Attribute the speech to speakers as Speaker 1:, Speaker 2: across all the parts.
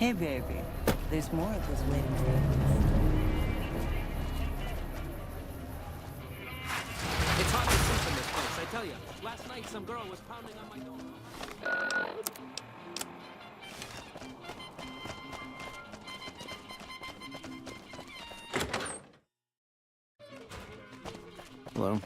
Speaker 1: Hey, baby. There's more of this waiting for you.
Speaker 2: It's hard to sleep in this place, I tell you. Last night, some girl was pounding on my door.
Speaker 3: Hello.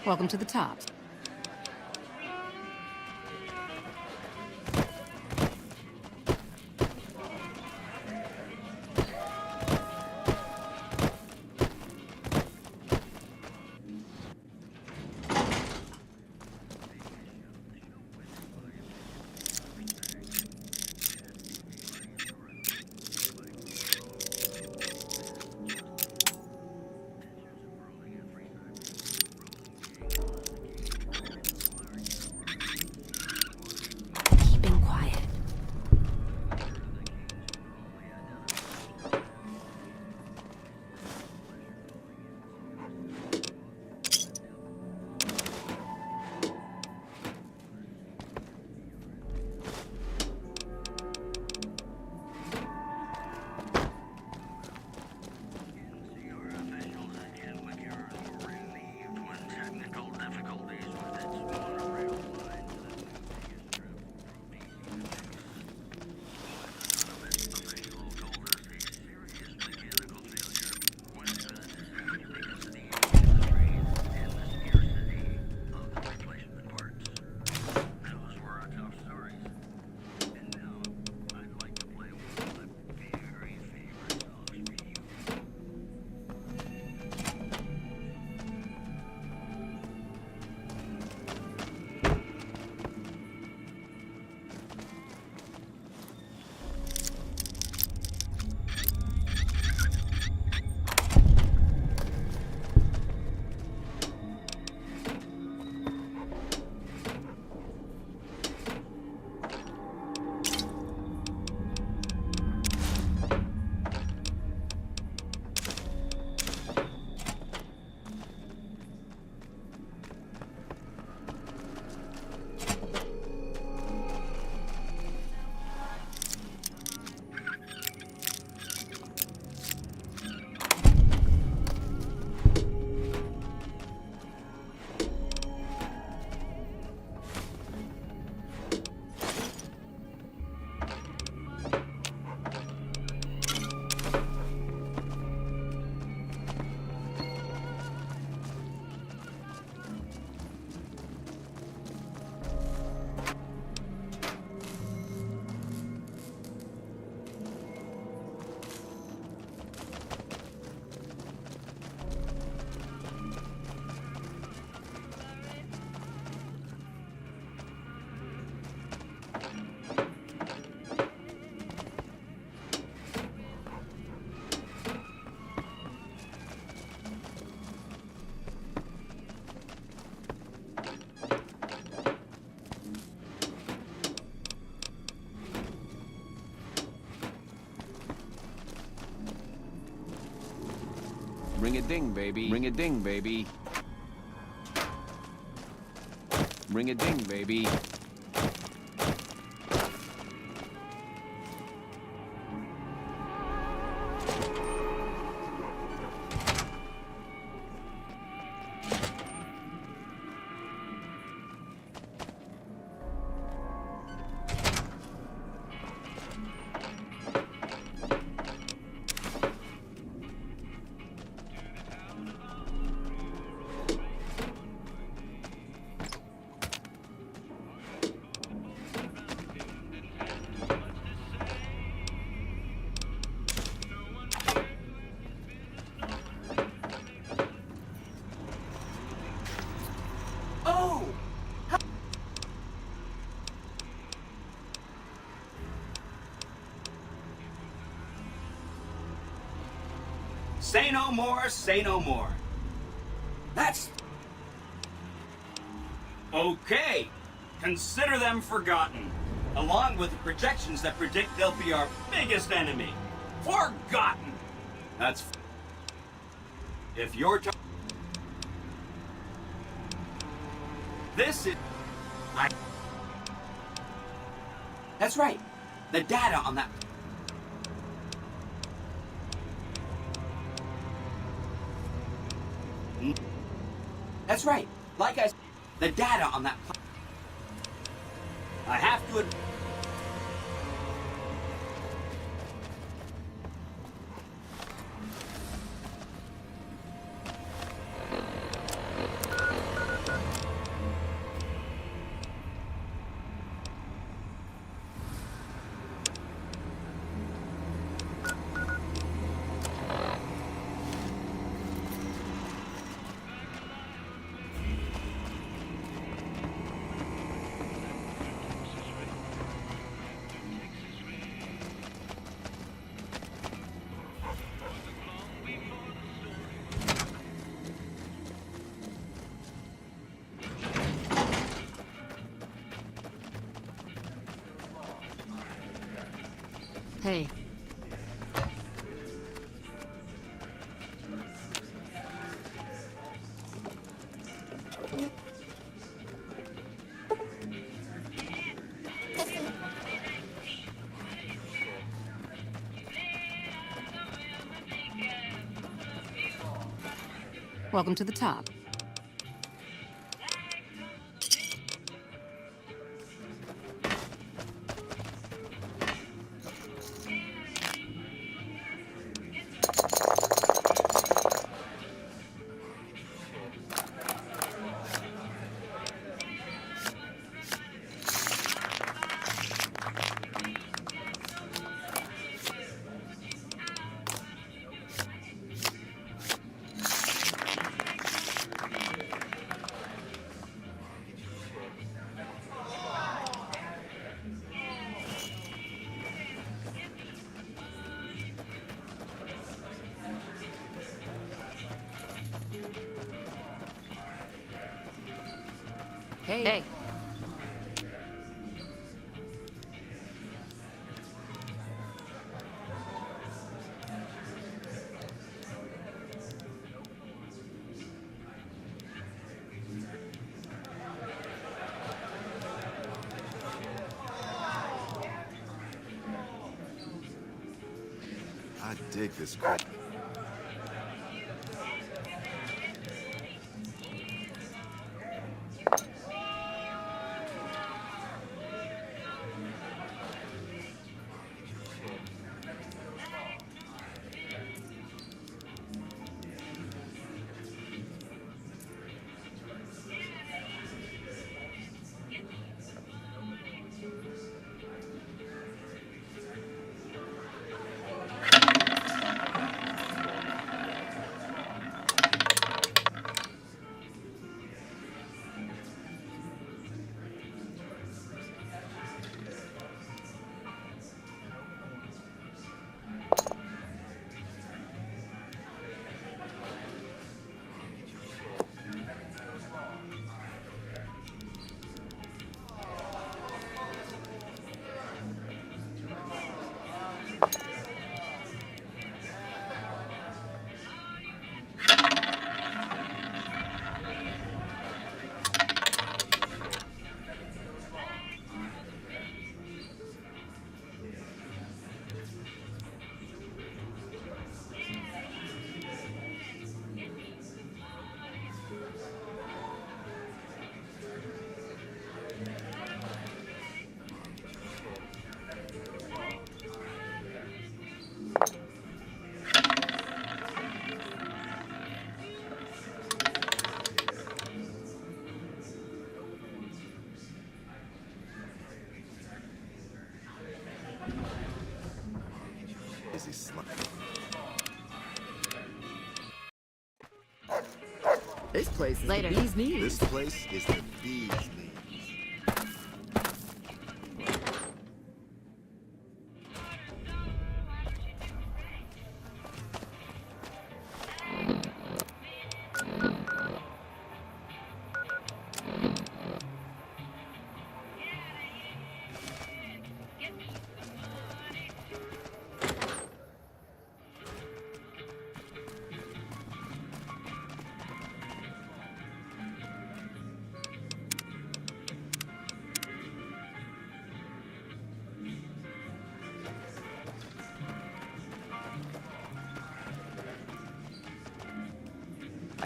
Speaker 4: Welcome to the Tops. Keeping quiet.
Speaker 3: Ring a ding, baby. Ring a ding, baby. Ring a ding, baby.
Speaker 2: Oh!
Speaker 5: Say no more, say no more. That's... Okay. Consider them forgotten. along with the projections that predict they'll be our biggest enemy. Forgotten! That's... If you're... This is... That's right. The data on that... That's right. Like I said, the data on that... I have to...
Speaker 4: Hey. Welcome to the top. Hey.
Speaker 6: I dig this crap. Is he slumped?
Speaker 7: This place is
Speaker 4: Later.
Speaker 7: the bee's knees.
Speaker 6: This place is the bee's knees.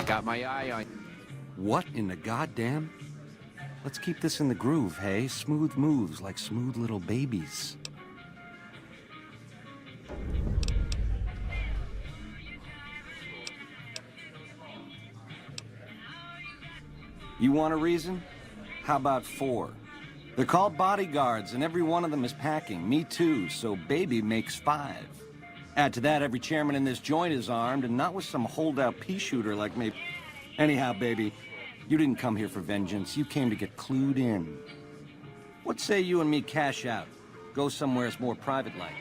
Speaker 3: Got my eye on...
Speaker 8: What in the goddamn? Let's keep this in the groove, hey? Smooth moves like smooth little babies. You want a reason? How about 4? They're called bodyguards, and every one of them is packing. Me too, so baby makes 5. Add to that, every chairman in this joint is armed, and not with some holdout pea shooter like me. Anyhow, baby, you didn't come here for vengeance. You came to get clued in. What say you and me cash out? Go somewheres more private-like.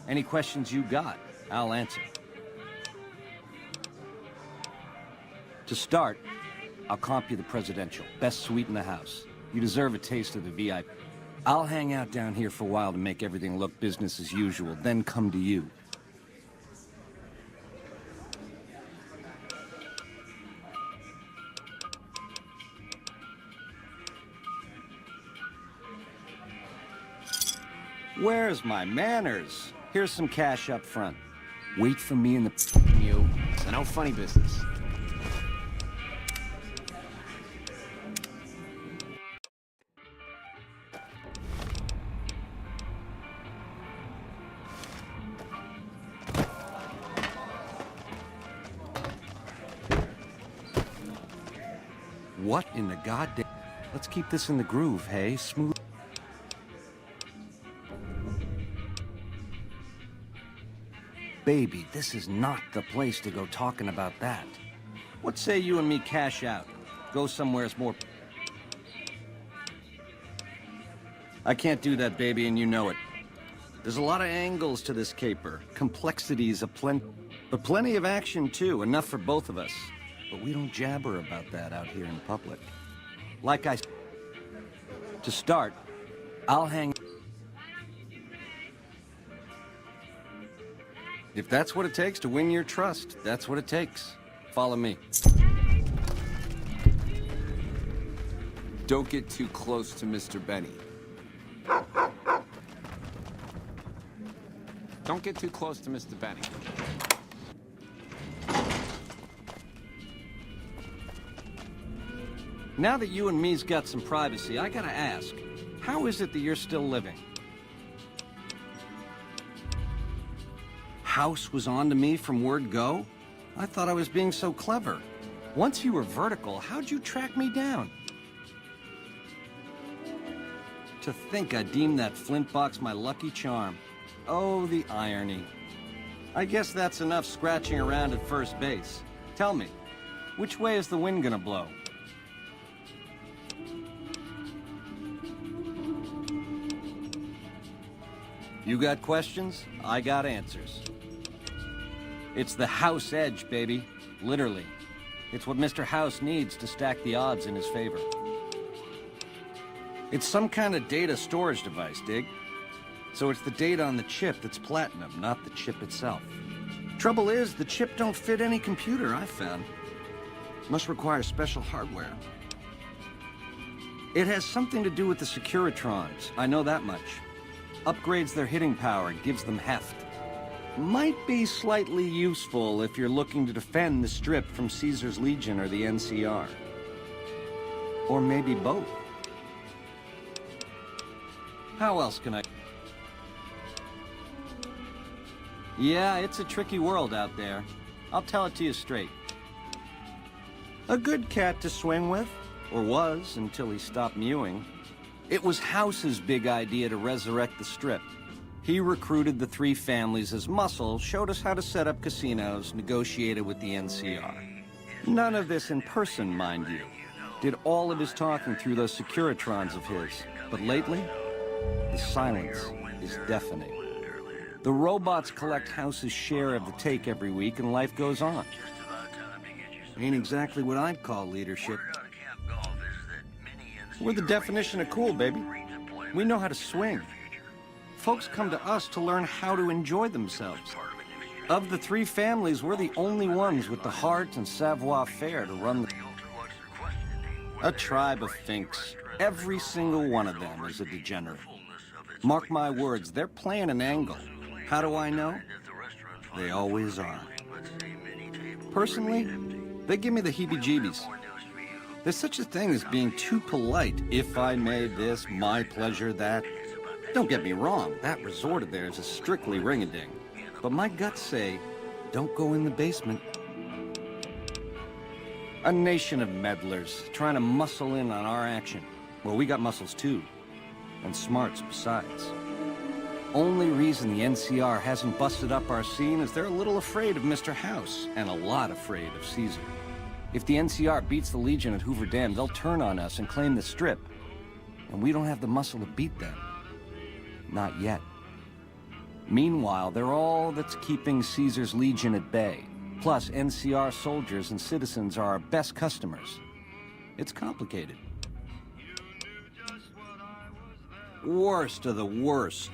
Speaker 8: Any questions you got, I'll answer. To start, I'll comp you the presidential. Best suite in the house. You deserve a taste of the VIP. I'll hang out down here for a while to make everything look business as usual, then come to you. Where's my manners? Here's some cash up front. Wait for me in the...
Speaker 3: You. So no funny business.
Speaker 8: What in the goddamn... Let's keep this in the groove, hey? Smooth... Baby, this is not the place to go talking about that. What say you and me cash out? Go somewheres more... I can't do that, baby, and you know it. There's a lot of angles to this caper. Complexities but plenty of action, too. Enough for both of us. But we don't jabber about that out here in public. Like I... To start, I'll hang... If that's what it takes to win your trust, that's what it takes. Follow me.
Speaker 3: Don't get too close to Mr. Benny. Don't get too close to Mr. Benny.
Speaker 8: Now that you and me's got some privacy, I gotta ask, how is it that you're still living? House was on to me from word go? I thought I was being so clever. Once you were vertical, how'd you track me down? To think I deemed that flint box my lucky charm. Oh, the irony. I guess that's enough scratching around at first base. Tell me, which way is the wind gonna blow? You got questions? I got answers. It's the House Edge, baby. Literally. It's what Mr. House needs to stack the odds in his favor. It's some kind of data storage device, dig? So it's the data on the chip that's platinum, not the chip itself. Trouble is, the chip don't fit any computer I've found. Must require special hardware. It has something to do with the Securitrons, I know that much. Upgrades their hitting power and gives them heft. Might be slightly useful if you're looking to defend the Strip from Caesar's Legion or the NCR. Or maybe both. How else can I... Yeah, it's a tricky world out there. I'll tell it to you straight. A good cat to swing with, or was until he stopped mewing. It was House's big idea to resurrect the Strip. He recruited the 3 families as muscle, showed us how to set up casinos, negotiated with the NCR. None of this in person, mind you. Did all of his talking through those Securitrons of his. But lately, the silence is deafening. The robots collect House's share of the take every week, and life goes on. Ain't exactly what I'd call leadership. We're the definition of cool, baby. We know how to swing. Folks come to us to learn how to enjoy themselves. Of the 3 families, we're the only ones with the heart and savoir-faire to run a tribe of finks. Every single one of them is a degenerate. Mark my words, they're playing an angle. How do I know? They always are. Personally, They give me the heebie-jeebies. There's such a thing as being too polite. If I may this, my pleasure that. Don't get me wrong, that resort of theirs is strictly ring-a-ding. But my guts say, don't go in the basement. A nation of meddlers trying to muscle in on our action. Well, we got muscles too. And smarts besides. Only reason the NCR hasn't busted up our scene is they're a little afraid of Mr. House, and a lot afraid of Caesar. If the NCR beats the Legion at Hoover Dam, they'll turn on us and claim the Strip. And we don't have the muscle to beat them. Not yet. Meanwhile, they're all that's keeping Caesar's Legion at bay. Plus, NCR soldiers and citizens are our best customers. It's complicated. Worst of the worst.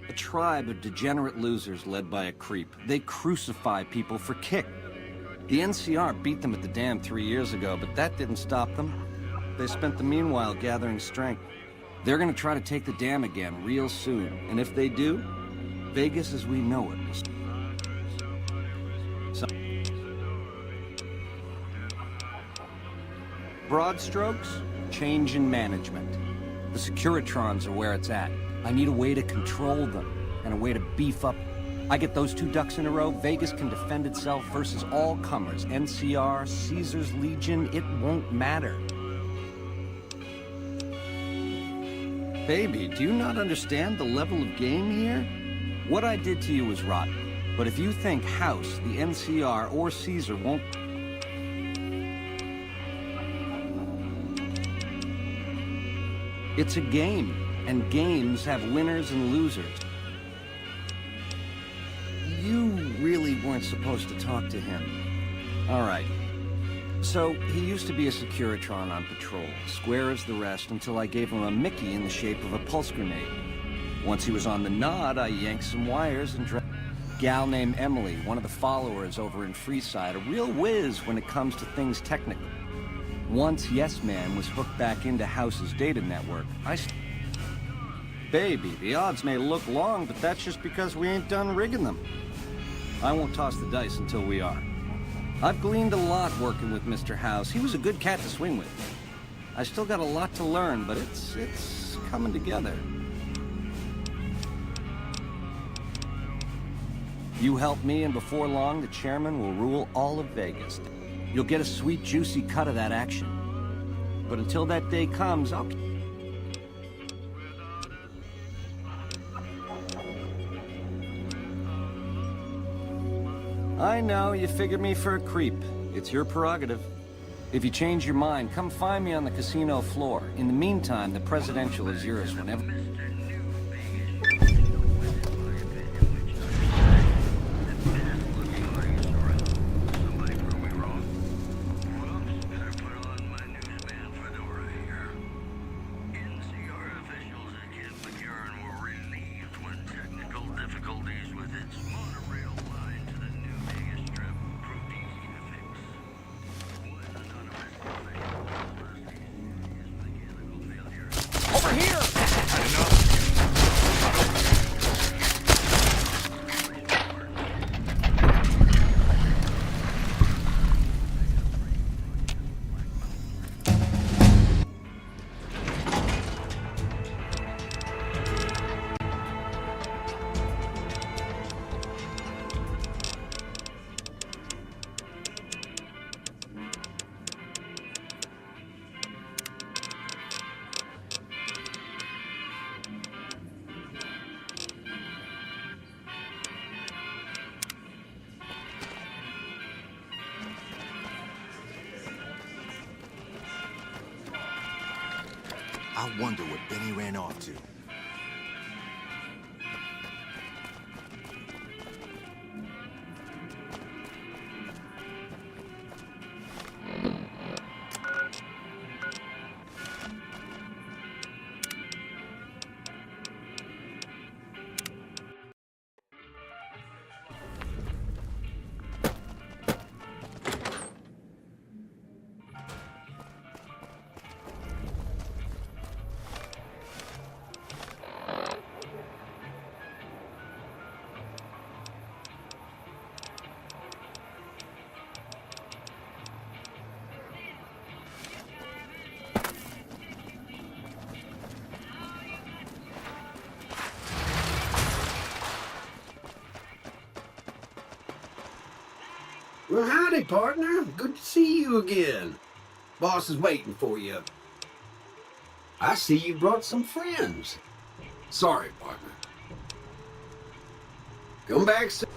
Speaker 8: A tribe of degenerate losers led by a creep. They crucify people for kick. The NCR beat them at the dam 3 years ago, but that didn't stop them. They spent the meanwhile gathering strength. They're gonna try to take the dam again real soon. And if they do, Vegas as we know it will... Broad strokes, change in management. The Securitrons are where it's at. I need a way to control them, and a way to beef up. I get those 2 ducks in a row, Vegas can defend itself versus all comers. NCR, Caesar's Legion, it won't matter. Baby, do you not understand the level of game here? What I did to you was rotten. But if you think House, the NCR, or Caesar won't... It's a game, and games have winners and losers. You really weren't supposed to talk to him. All right. So, he used to be a Securitron on patrol, square as the rest, until I gave him a Mickey in the shape of a pulse grenade. Once he was on the nod, I yanked some wires and gal named Emily, one of the followers over in Freeside, a real whiz when it comes to things technical. Once Yes Man was hooked back into House's data network, Baby, the odds may look long, but that's just because we ain't done rigging them. I won't toss the dice until we are. I've gleaned a lot working with Mr. House. He was a good cat to swing with. I still got a lot to learn, but it's coming together. You help me, and before long, the chairman will rule all of Vegas. You'll get a sweet, juicy cut of that action. But until that day comes, I'll... I know, you figured me for a creep. It's your prerogative. If you change your mind, come find me on the casino floor. In the meantime, the presidential is yours whenever...
Speaker 6: I wonder what Benny ran off to.
Speaker 9: Well, howdy, partner. Good to see you again. Boss is waiting for you. I see you brought some friends. Sorry, partner. Come back soon.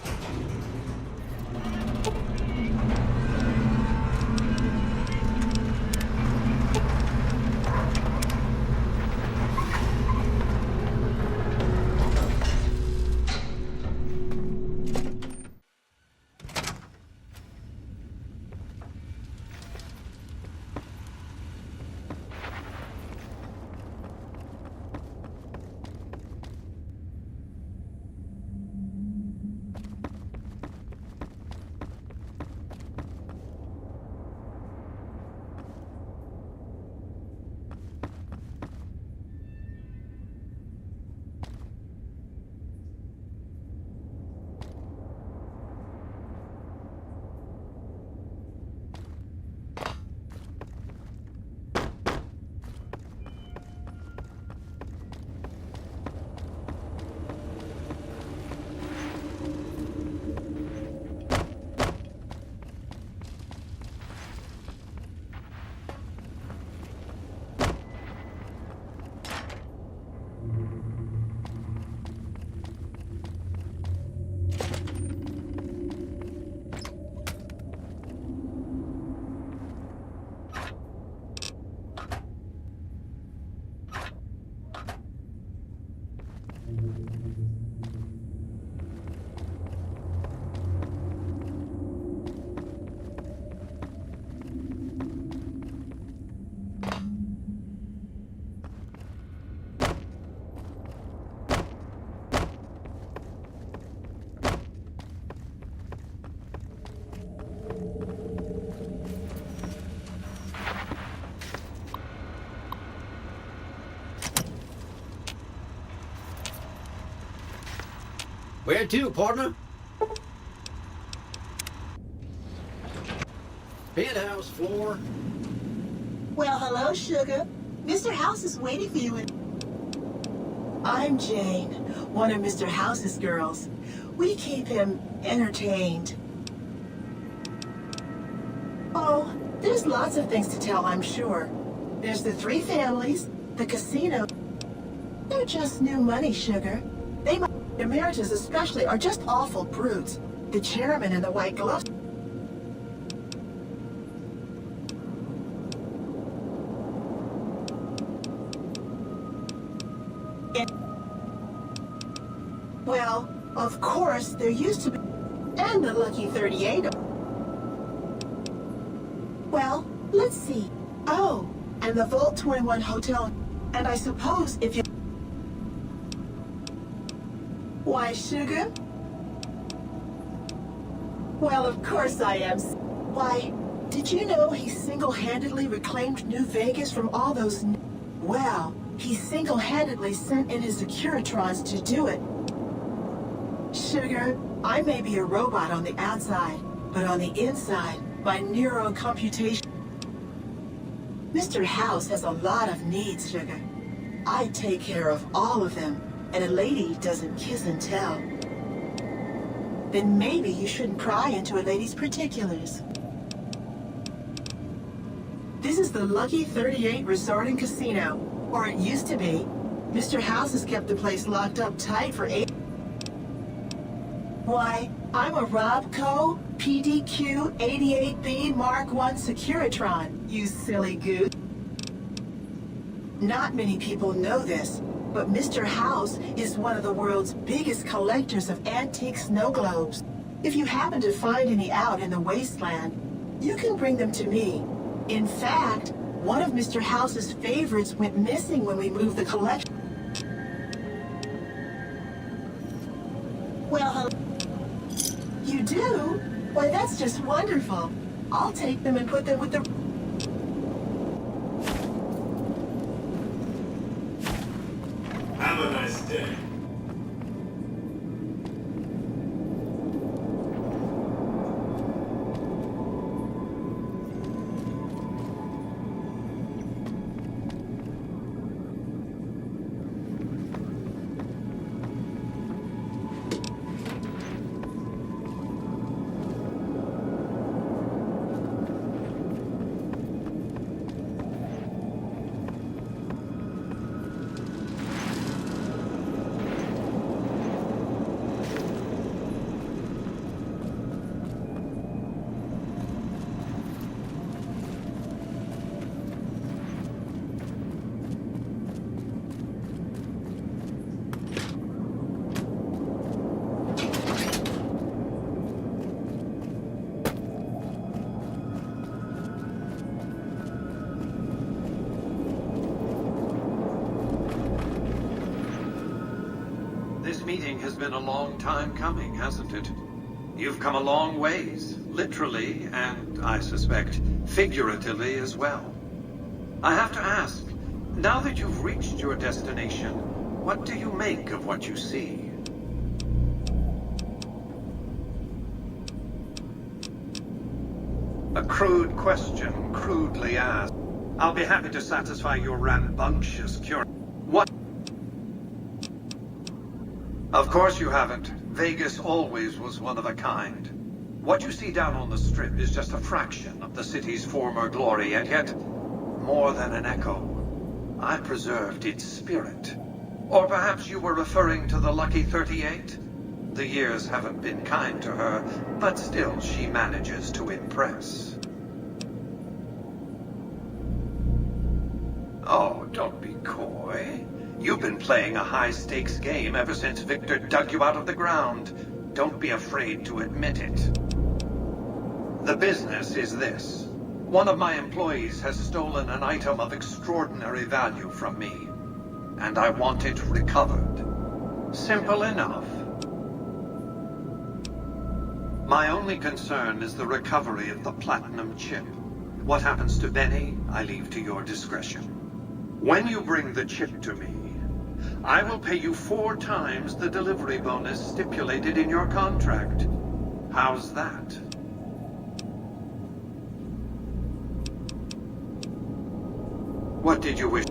Speaker 9: Where to, partner? Penthouse floor.
Speaker 10: Well, hello, Sugar. Mr. House is waiting for you. I'm Jane, one of Mr. House's girls. We keep him entertained. Oh, there's lots of things to tell, I'm sure. There's the three families, the casino. They're just new money, Sugar. They might... Emeritus especially are just awful brutes. The chairman and the white gloves. Well, of course, there used to be... And the Lucky 38. Well, let's see. Oh, and the Vault 21 Hotel. And I suppose if you... Why, Sugar? Well, of course I am. Why, did you know he single-handedly reclaimed New Vegas from all those... Well, he single-handedly sent in his Securitrons to do it. Sugar, I may be a robot on the outside, but on the inside, my neurocomputation... Mr. House has a lot of needs, Sugar. I take care of all of them. And a lady doesn't kiss and tell. Then maybe you shouldn't pry into a lady's particulars. This is the Lucky 38 Resort and Casino, or it used to be. Mr. House has kept the place locked up tight for 8... Why, I'm a Robco PDQ 88B Mark I Securitron, you silly goose. Not many people know this, but Mr. House is one of the world's biggest collectors of antique snow globes. If you happen to find any out in the wasteland, you can bring them to me. In fact, one of Mr. House's favorites went missing when we moved the collection. Well, you do? Why, that's just wonderful. I'll take them and put them with the...
Speaker 11: Have a nice day.
Speaker 12: This meeting has been a long time coming, hasn't it? You've come a long ways, literally, and I suspect figuratively as well. I have to ask, now that you've reached your destination, what do you make of what you see? A crude question, crudely asked. I'll be happy to satisfy your rambunctious curiosity. What? Of course you haven't. Vegas always was one of a kind. What you see down on the Strip is just a fraction of the city's former glory, and yet more than an echo. I preserved its spirit. Or perhaps you were referring to the Lucky 38? The years haven't been kind to her, but still she manages to impress. Oh, don't be coy. You've been playing a high-stakes game ever since Victor dug you out of the ground. Don't be afraid to admit it. The business is this. One of my employees has stolen an item of extraordinary value from me, and I want it recovered. Simple enough. My only concern is the recovery of the platinum chip. What happens to Benny, I leave to your discretion. When you bring the chip to me, I will pay you 4 times the delivery bonus stipulated in your contract. How's that? What did you wish?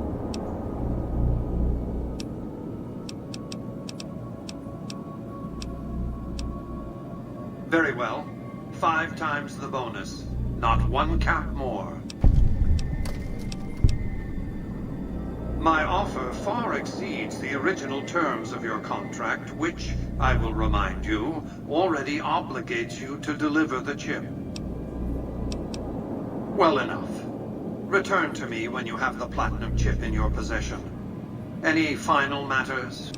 Speaker 12: Very well. 5 times the bonus. Not 1 cap more. My offer far exceeds the original terms of your contract, which, I will remind you, already obligates you to deliver the chip. Well enough. Return to me when you have the platinum chip in your possession. Any final matters?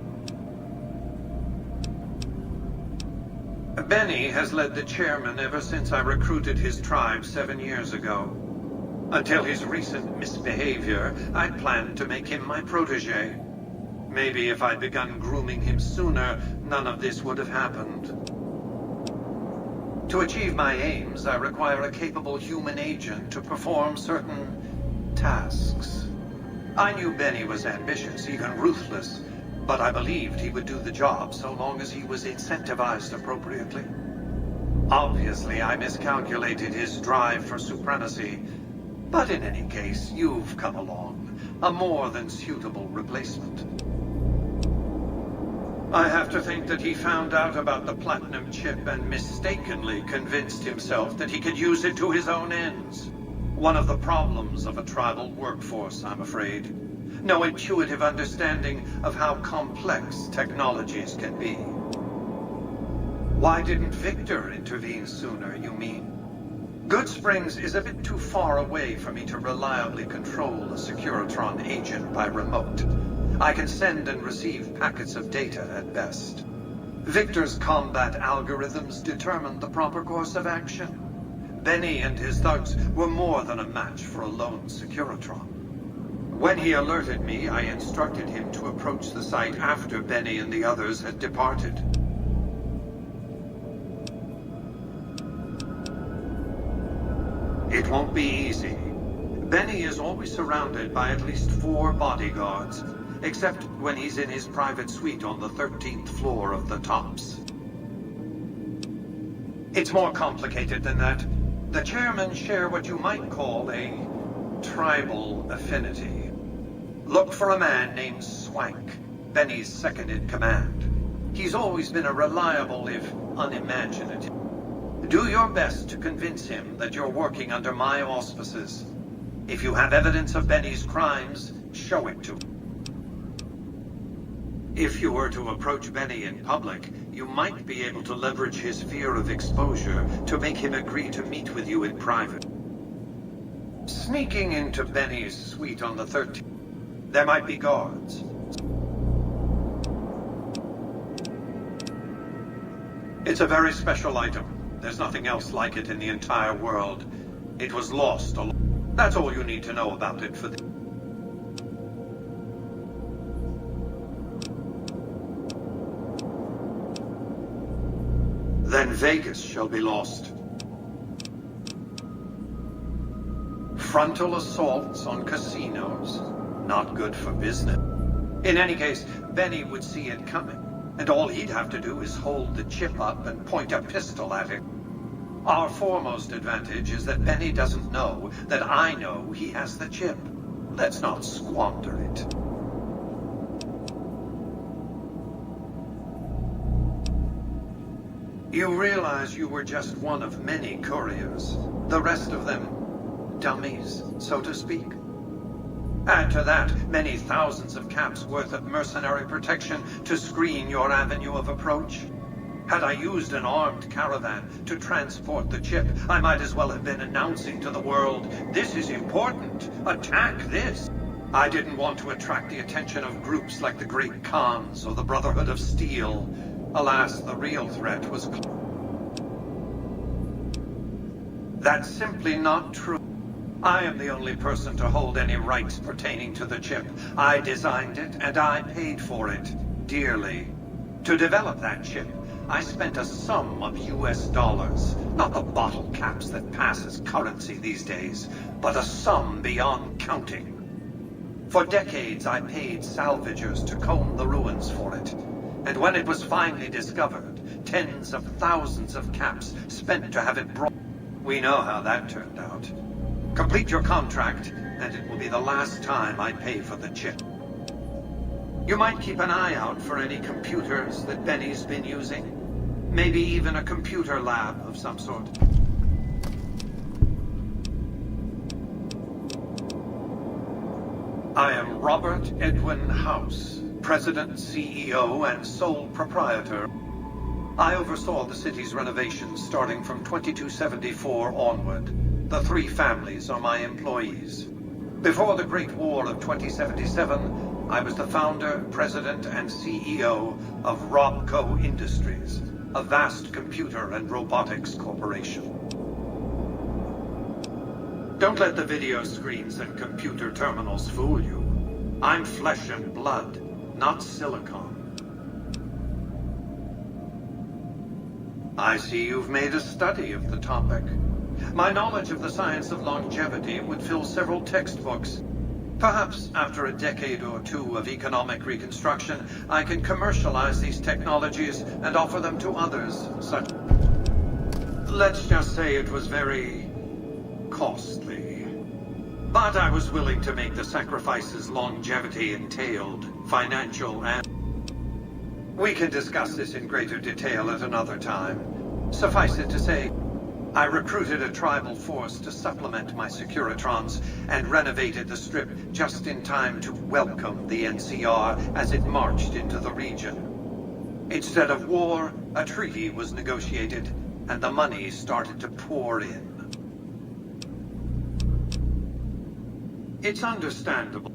Speaker 12: Benny has led the chairman ever since I recruited his tribe 7 years ago. Until his recent misbehavior, I'd planned to make him my protege. Maybe if I'd begun grooming him sooner, none of this would have happened. To achieve my aims, I require a capable human agent to perform certain tasks. I knew Benny was ambitious, even ruthless, but I believed he would do the job so long as he was incentivized appropriately. Obviously, I miscalculated his drive for supremacy, but in any case, you've come along, a more than suitable replacement. I have to think that he found out about the platinum chip and mistakenly convinced himself that he could use it to his own ends. One of the problems of a tribal workforce, I'm afraid. No intuitive understanding of how complex technologies can be. Why didn't Victor intervene sooner, you mean? Goodsprings is a bit too far away for me to reliably control a Securitron agent by remote. I can send and receive packets of data at best. Victor's combat algorithms determined the proper course of action. Benny and his thugs were more than a match for a lone Securitron. When he alerted me, I instructed him to approach the site after Benny and the others had departed. It won't be easy. Benny is always surrounded by at least 4 bodyguards, except when he's in his private suite on the 13th floor of the Tops. It's more complicated than that. The chairmen share what you might call a tribal affinity. Look for a man named Swank, Benny's second-in-command. He's always been a reliable, if unimaginative. Do your best to convince him that you're working under my auspices. If you have evidence of Benny's crimes, show it to him. If you were to approach Benny in public, you might be able to leverage his fear of exposure to make him agree to meet with you in private. Sneaking into Benny's suite on the 13th, there might be guards. It's a very special item. There's nothing else like it in the entire world. It was lost. That's all you need to know about it for the... then Vegas shall be lost. Frontal assaults on casinos, not good for business. In any case, Benny would see it coming, and all he'd have to do is hold the chip up and point a pistol at it. Our foremost advantage is that Benny doesn't know that I know he has the chip. Let's not squander it. You realize you were just one of many couriers. The rest of them, dummies, so to speak. Add to that many thousands of caps worth of mercenary protection to screen your avenue of approach. Had I used an armed caravan to transport the chip, I might as well have been announcing to the world, "This is important. Attack this." I didn't want to attract the attention of groups like the Great Khans or the Brotherhood of Steel. Alas, the real threat was... That's simply not true. I am the only person to hold any rights pertaining to the chip. I designed it, and I paid for it, dearly. To develop that chip, I spent a sum of US dollars, not the bottle caps that pass as currency these days, but a sum beyond counting. For decades, I paid salvagers to comb the ruins for it. And when it was finally discovered, tens of thousands of caps spent to have it brought. We know how that turned out. Complete your contract, and it will be the last time I pay for the chip. You might keep an eye out for any computers that Benny's been using. Maybe even a computer lab of some sort. I am Robert Edwin House, President, CEO, and sole proprietor. I oversaw the city's renovations starting from 2274 onward. The three families are my employees. Before the Great War of 2077, I was the founder, president, and CEO of Robco Industries, a vast computer and robotics corporation. Don't let the video screens and computer terminals fool you. I'm flesh and blood, not silicon. I see you've made a study of the topic. My knowledge of the science of longevity would fill several textbooks. Perhaps after a decade or two of economic reconstruction, I can commercialize these technologies and offer them to others, such... Let's just say it was very... costly. But I was willing to make the sacrifices longevity entailed, financial and... We can discuss this in greater detail at another time. Suffice it to say, I recruited a tribal force to supplement my Securitrons and renovated the Strip just in time to welcome the NCR as it marched into the region. Instead of war, a treaty was negotiated, and the money started to pour in. It's understandable.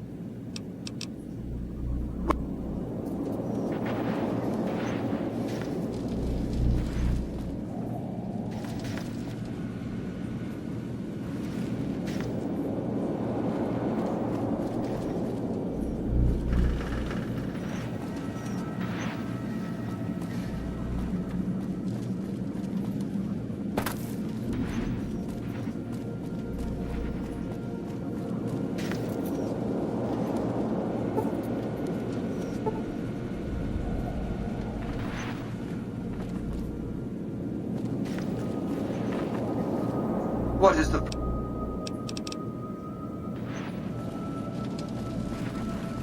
Speaker 12: What is the...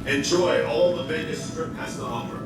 Speaker 11: Enjoy all the Vegas Strip has to offer.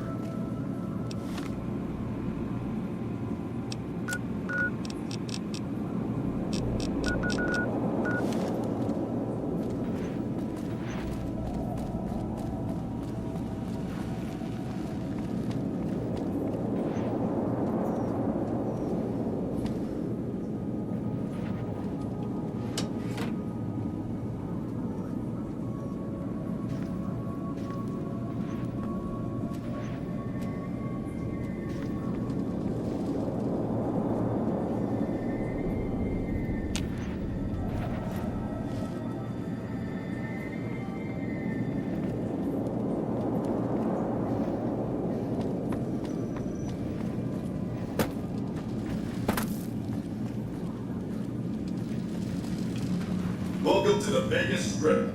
Speaker 11: to the Vegas Strip.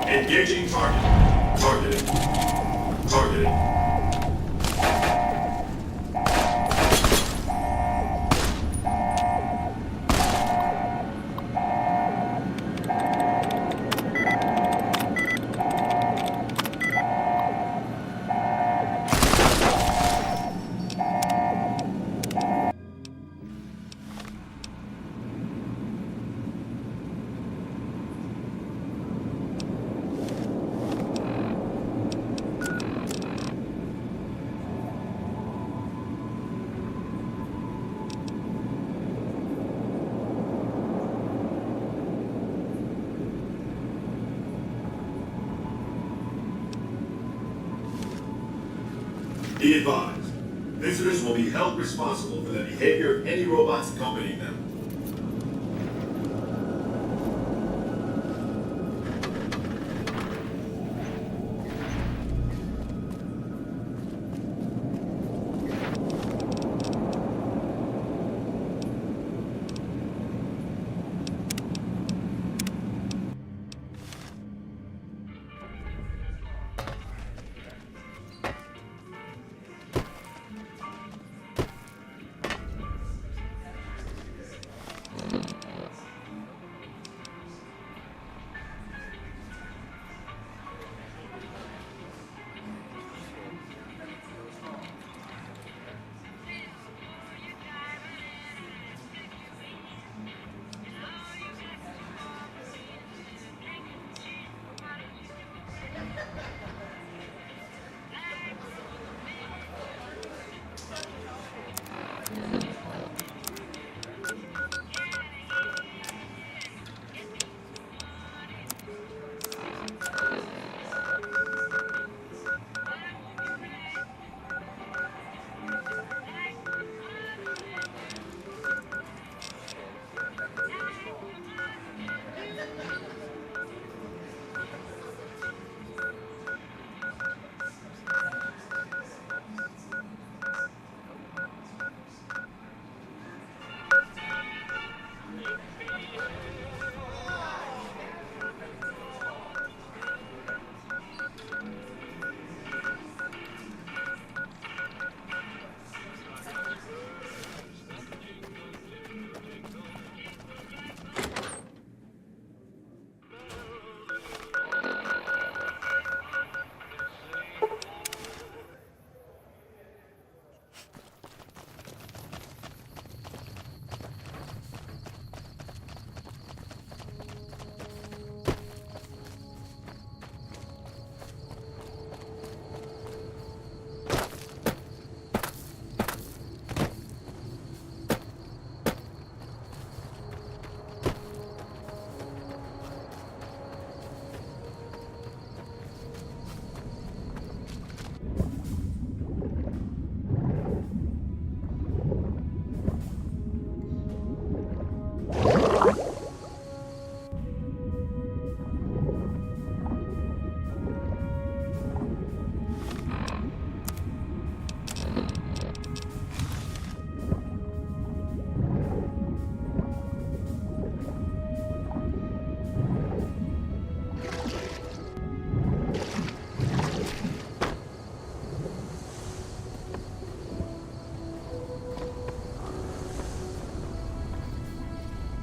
Speaker 11: Engaging target. Targeting. Targeting. Be advised, visitors will be held responsible for the behavior of any robots accompanying them.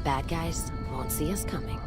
Speaker 4: Bad guys won't see us coming.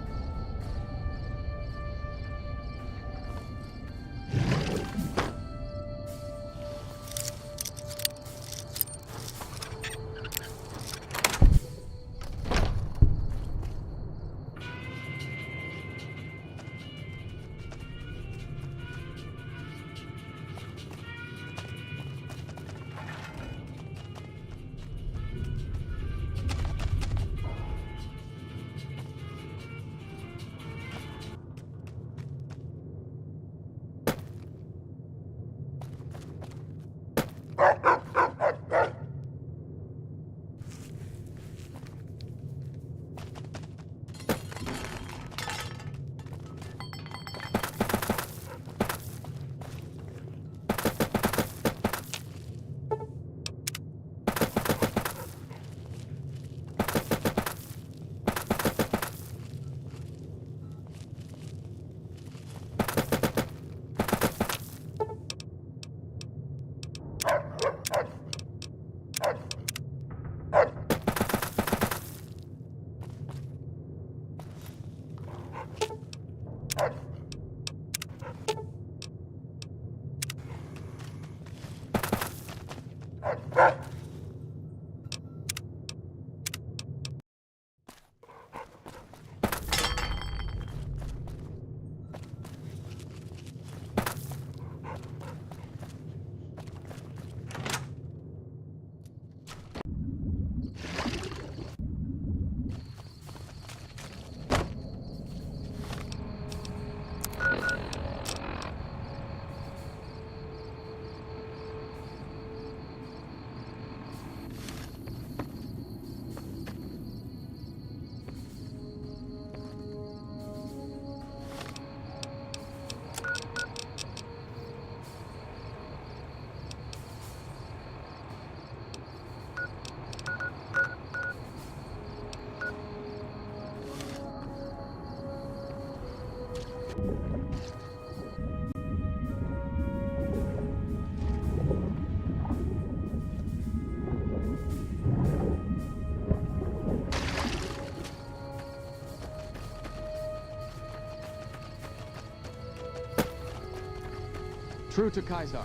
Speaker 13: True to Kaiser.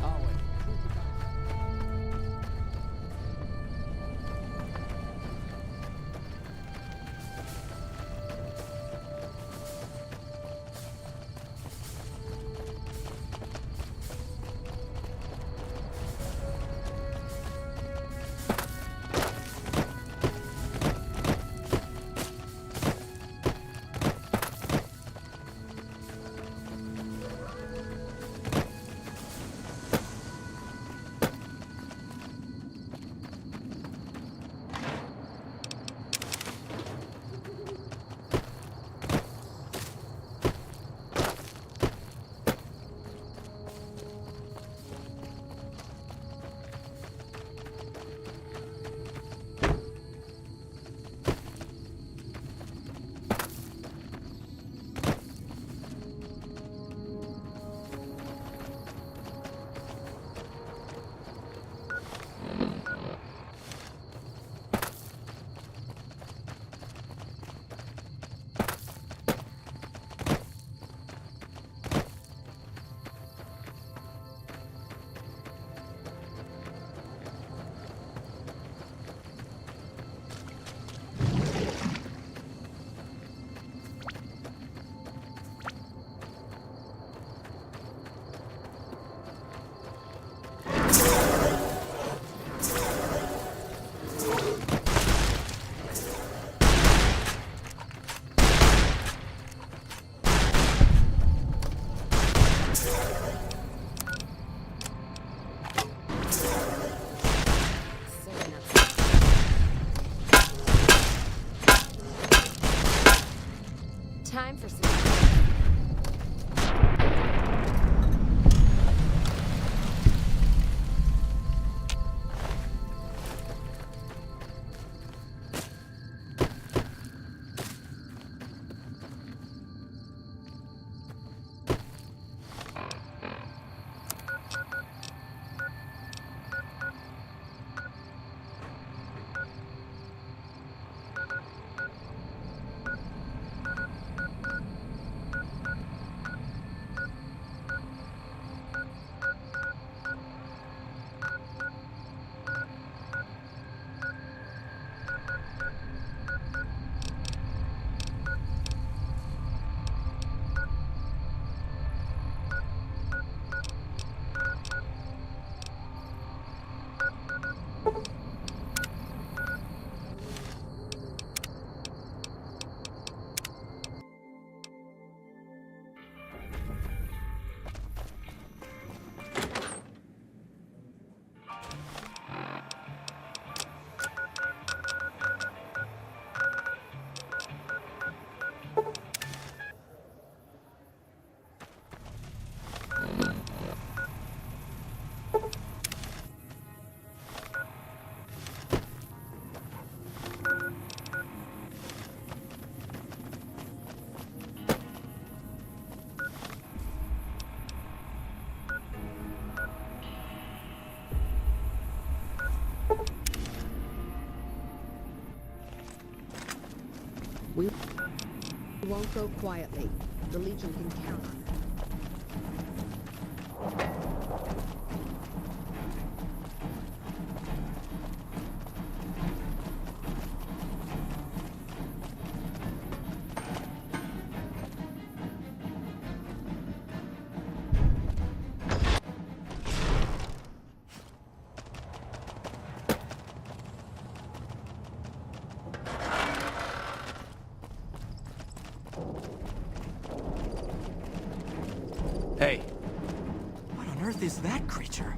Speaker 13: Always. True to Kaiser.
Speaker 4: Time for some.
Speaker 14: We won't go quietly. The Legion can count on it.
Speaker 2: Hey. What on earth is that creature?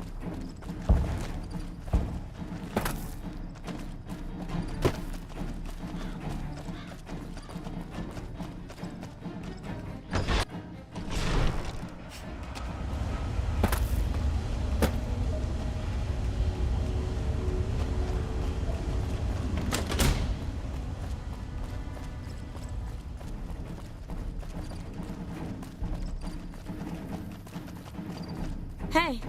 Speaker 4: Hey.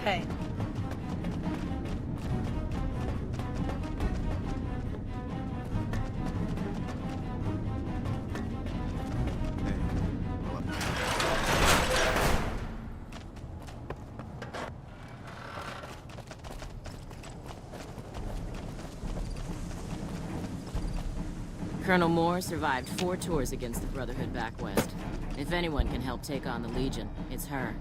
Speaker 1: Hey.
Speaker 15: Colonel Moore survived 4 tours against the Brotherhood back west. If anyone can help take on the Legion, it's her.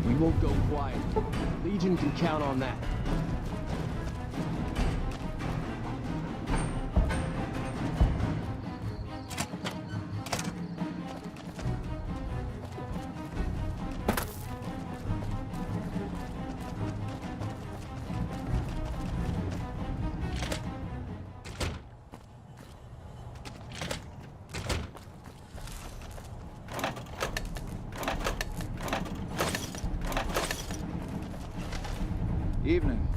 Speaker 2: We won't go quiet. Legion can count on that.
Speaker 3: Evening.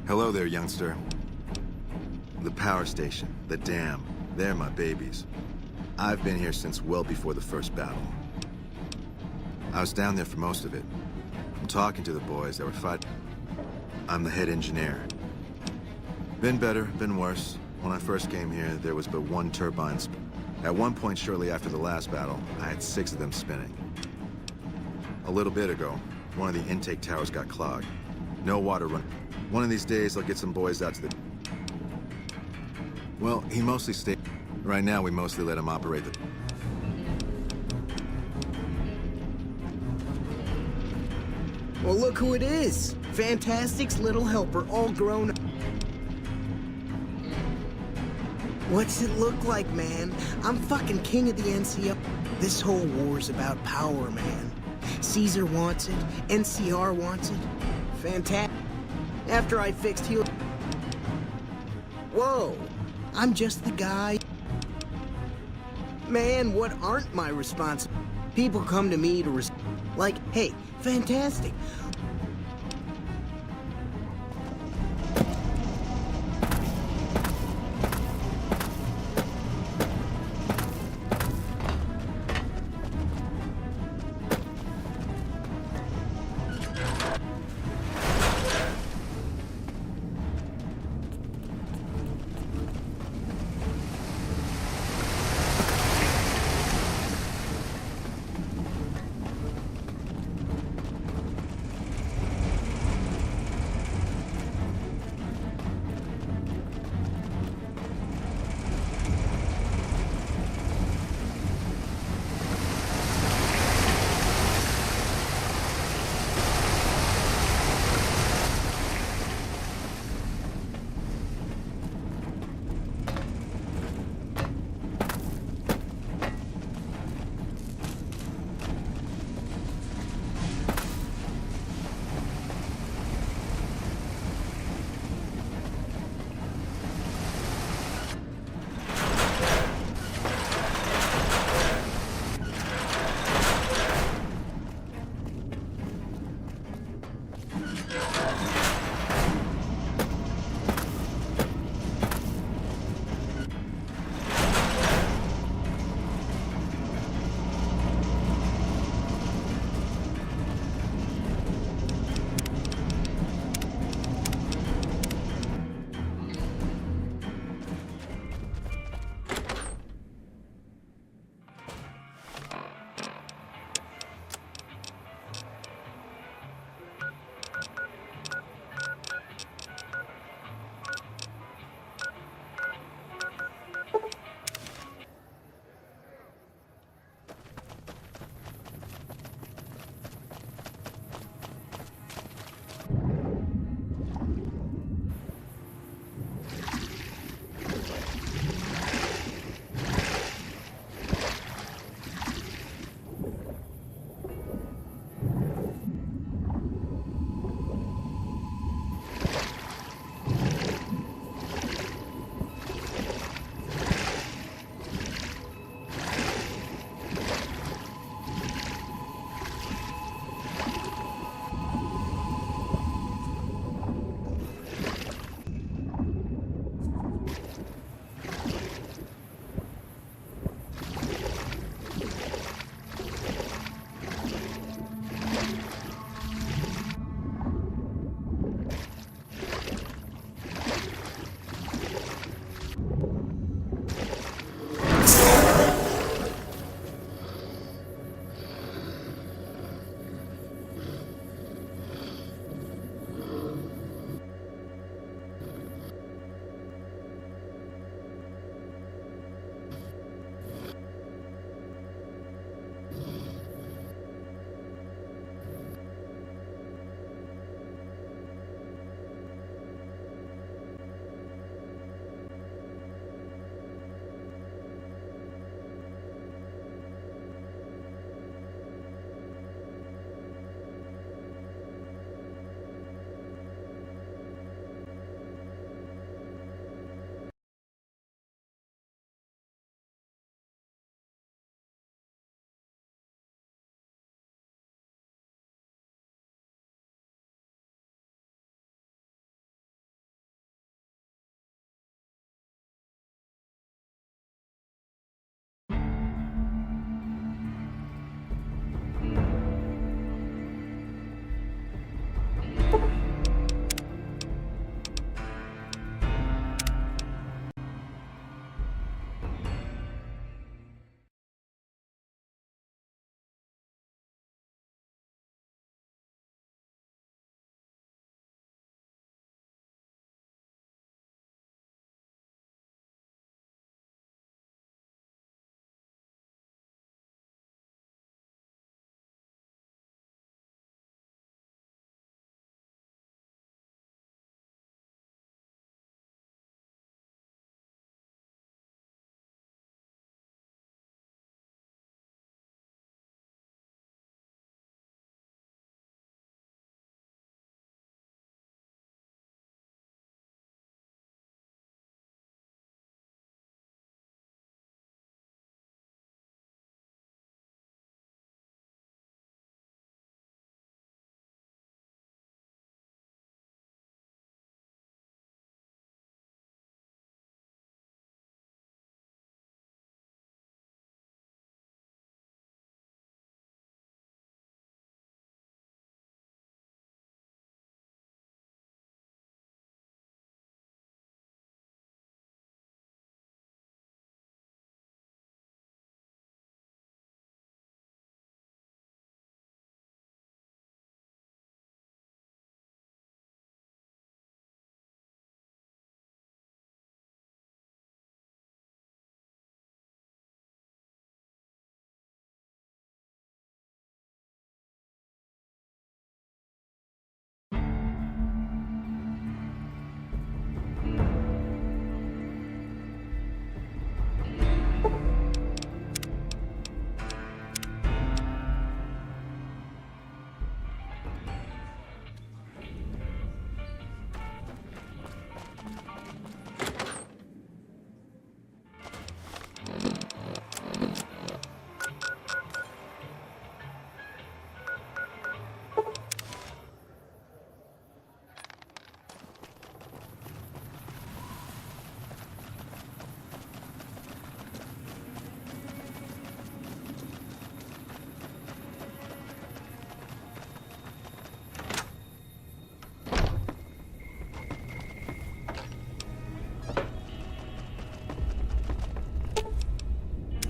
Speaker 6: Hello there, youngster. The power station, the dam, they're my babies. I've been here since well before the first battle. I was down there for most of it. I'm talking to the boys that were fighting. I'm the head engineer. Been better, been worse. When I first came here, there was but one turbine. At one point shortly after the last battle, I had 6 of them spinning. A little bit ago, one of the intake towers got clogged. No water run. One of these days, I'll get some boys out to the... Well, he mostly stayed... Right now, we mostly let him operate the...
Speaker 16: Well, look who it is. Fantastic's little helper, all grown up. What's it look like, man? I'm fucking king of the NCR. This whole war's about power, man. Caesar wants it. NCR wants it. Fantastic. After I fixed Helios... Whoa! I'm just the guy... Man, what aren't my responsibilities? People come to me to like, hey, fantastic.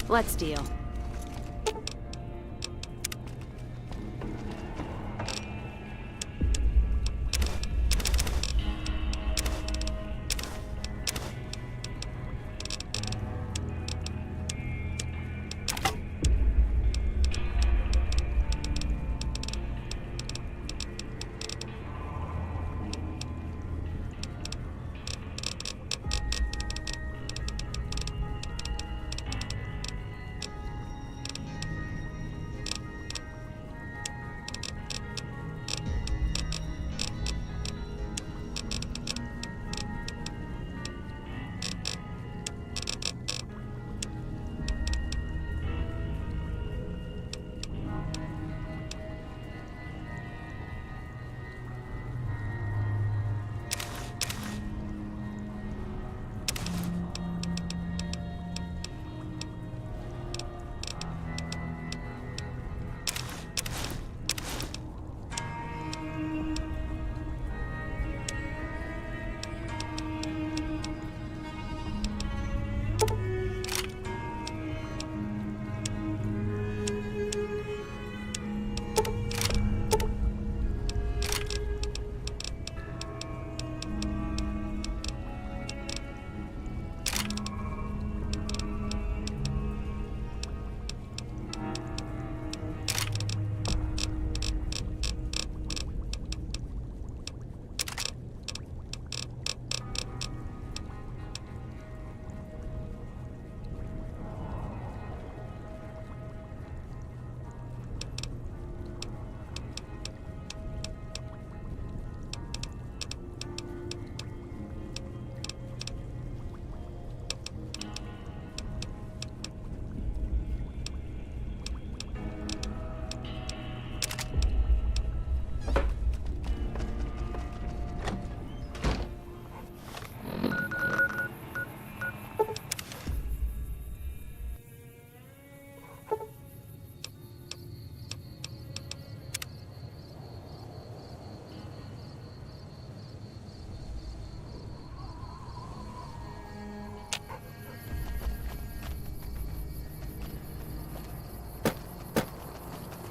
Speaker 4: Let's deal.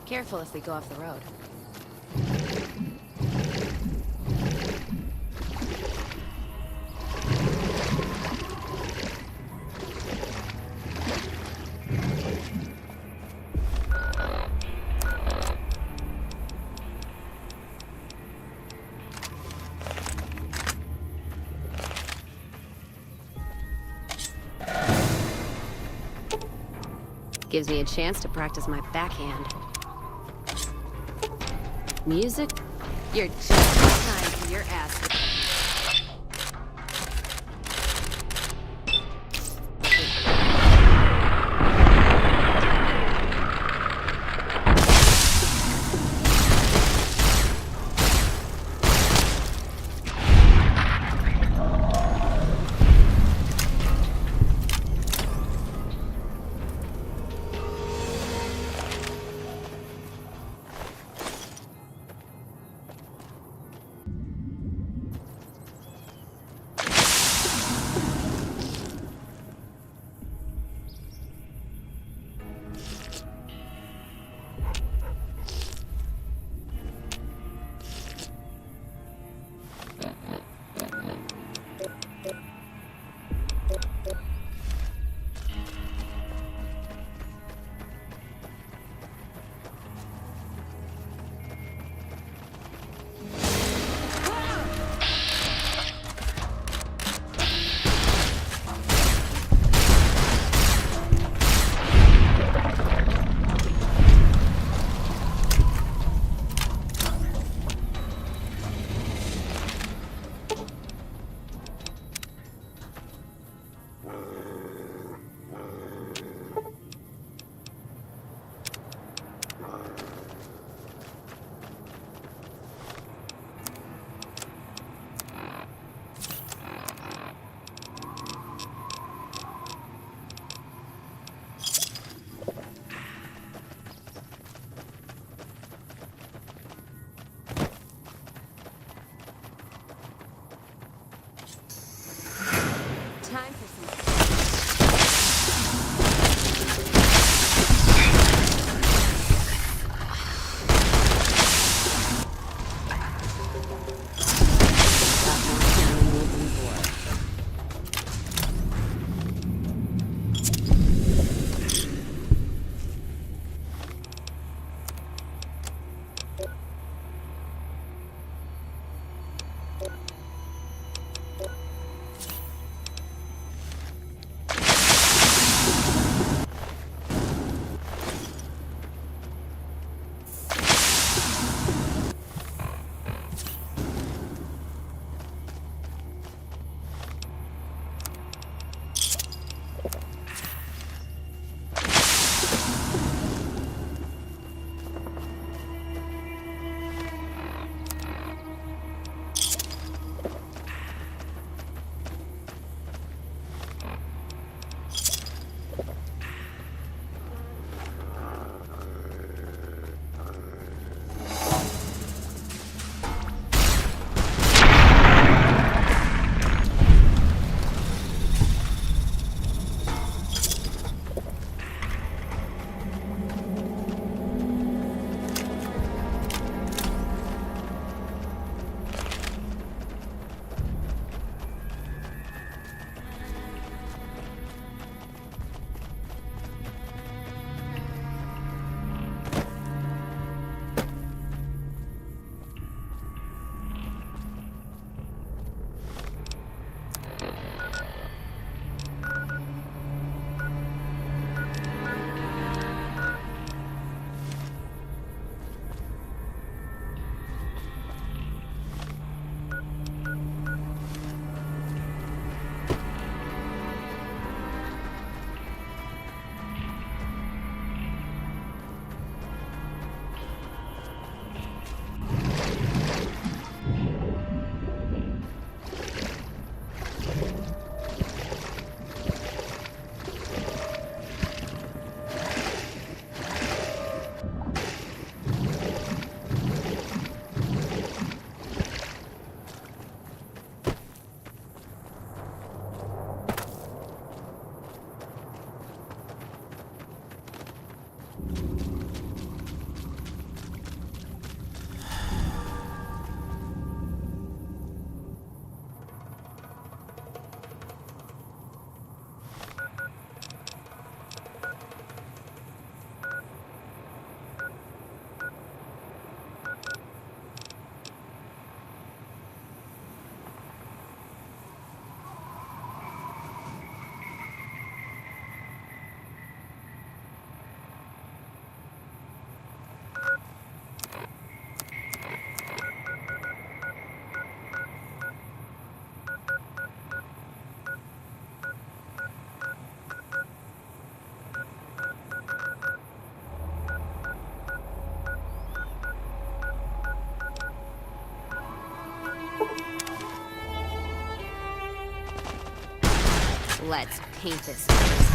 Speaker 4: Careful if we go off the road. Gives me a chance to practice my backhand. Music? You're just in time for your ass. Let's paint this place.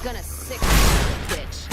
Speaker 4: Gonna sick bitch.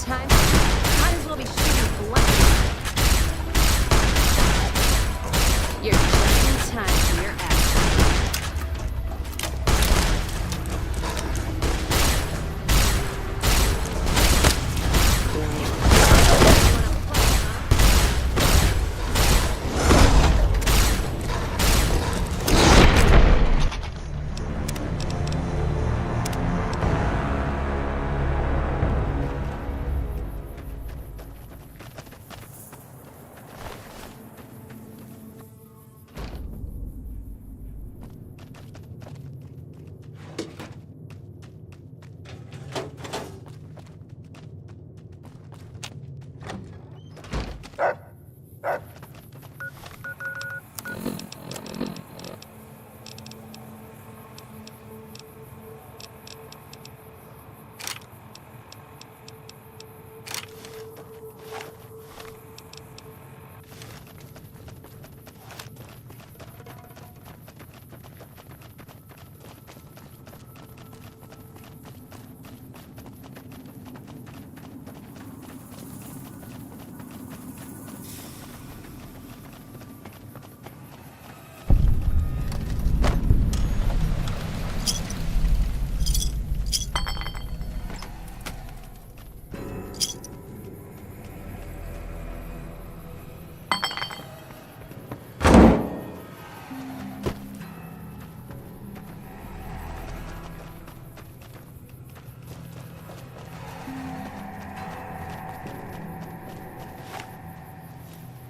Speaker 4: Might as well be shooting blanks. You're just in time for your action.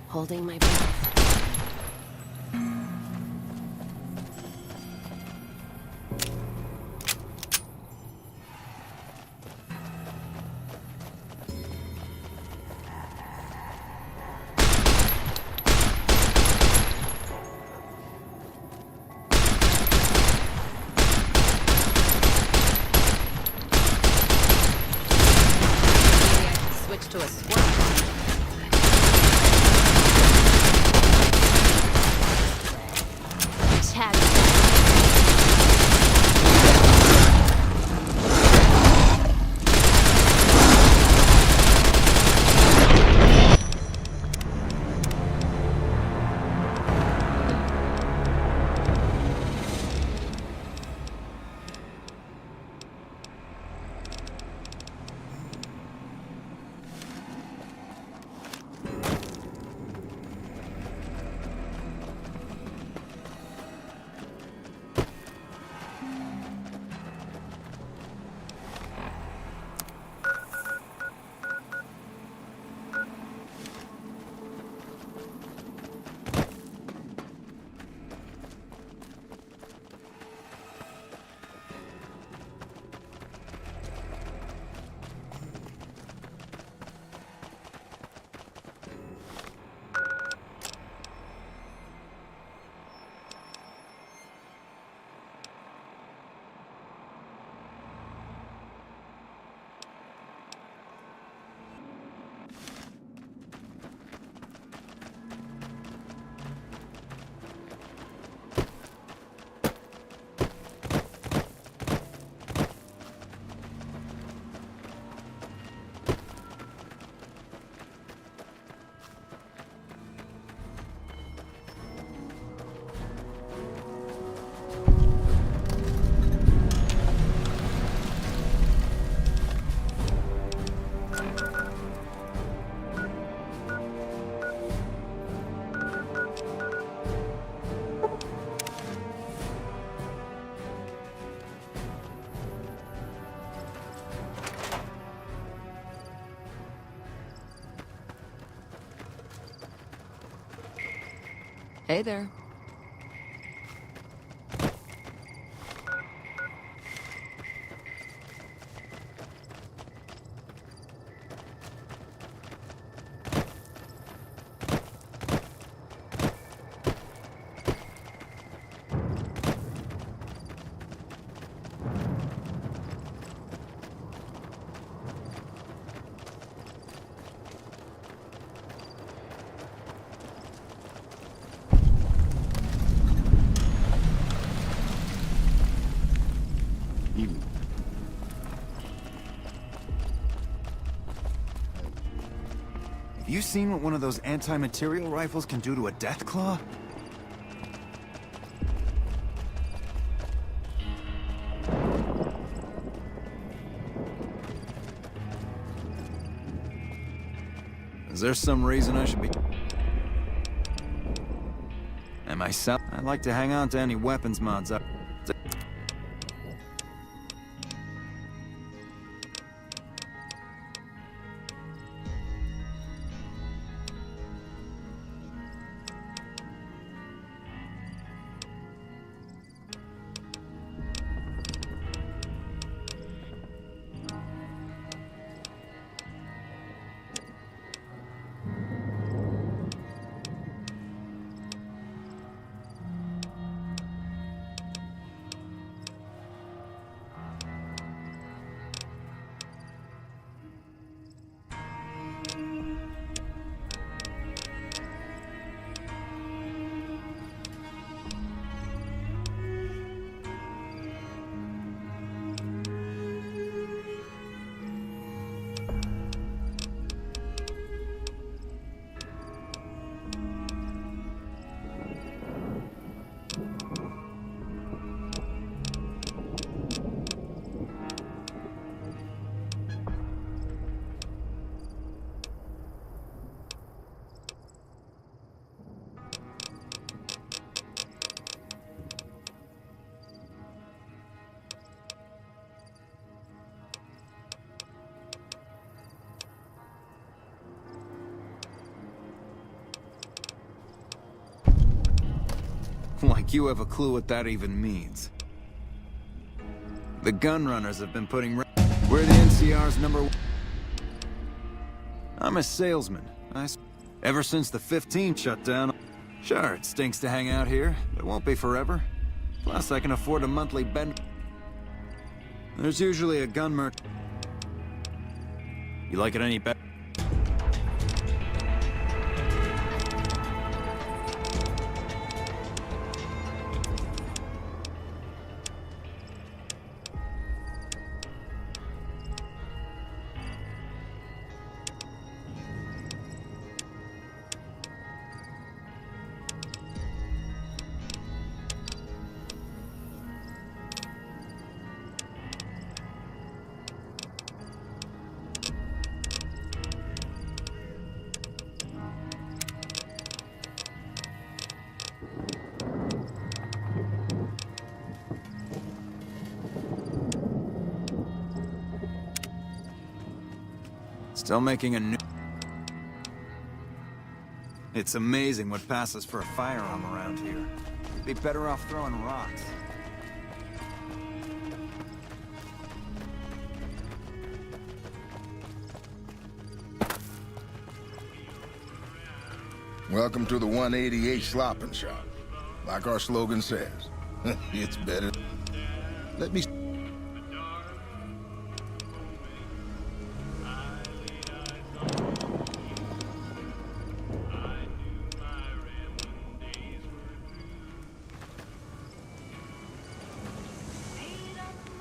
Speaker 4: Holding my breath. Maybe I should switch to a squirrel.
Speaker 15: Hey there.
Speaker 17: Have you seen what one of those anti-material rifles can do to a Deathclaw? Is there some reason I should be... Am I sell... I'd like to hang on to any weapons mods up. Like you have a clue what that even means. The gun runners have been putting... We're the NCR's #1... I'm a salesman. Ever since the 15 shut down... Sure, it stinks to hang out here, but it won't be forever. Plus, I can afford a monthly bend... There's usually a gun merchant. You like it any better? Still making a new... It's amazing what passes for a firearm around here. You'd be better off throwing rocks.
Speaker 18: Welcome to the 188 Slopping Shop. Like our slogan says, it's better. Let me...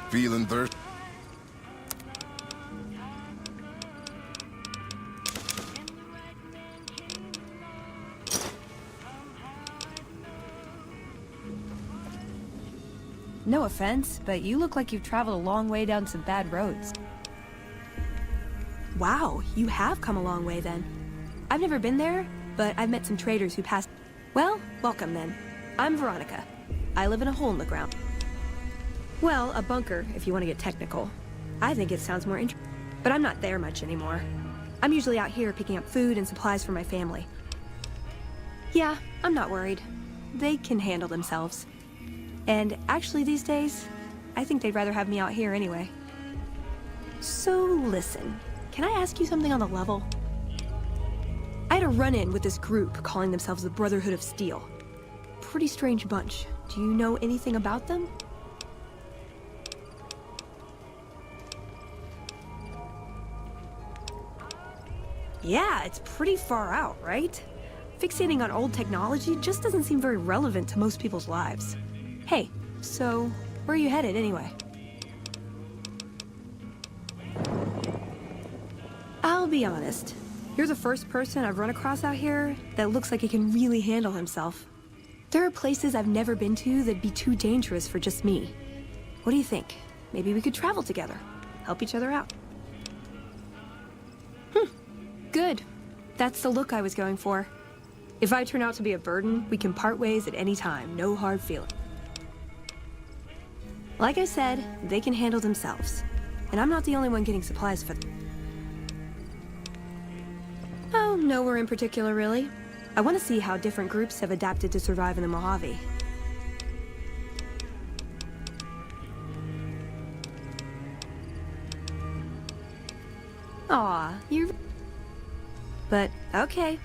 Speaker 18: Feeling thirsty?
Speaker 19: No offense, but you look like you've traveled a long way down some bad roads.
Speaker 20: Wow, you have come a long way then. I've never been there, but I've met some traders who passed... Well, welcome then. I'm Veronica. I live in a hole in the ground. Well, a bunker, if you want to get technical. I think it sounds more interesting. But I'm not there much anymore. I'm usually out here picking up food and supplies for my family. Yeah, I'm not worried. They can handle themselves. And actually these days, I think they'd rather have me out here anyway. So listen, can I ask you something on the level? I had a run-in with this group calling themselves the Brotherhood of Steel. Pretty strange bunch. Do you know anything about them? Yeah, it's pretty far out, right? Fixating on old technology just doesn't seem very relevant to most people's lives. Hey, so where are you headed anyway? I'll be honest. You're the first person I've run across out here that looks like he can really handle himself. There are places I've never been to that'd be too dangerous for just me. What do you think? Maybe we could travel together, help each other out. Good. That's the look I was going for. If I turn out to be a burden, we can part ways at any time, no hard feelings. Like I said, they can handle themselves. And I'm not the only one getting supplies for them. Oh, nowhere in particular, really. I want to see how different groups have adapted to survive in the Mojave. Aw, you're... But, okay.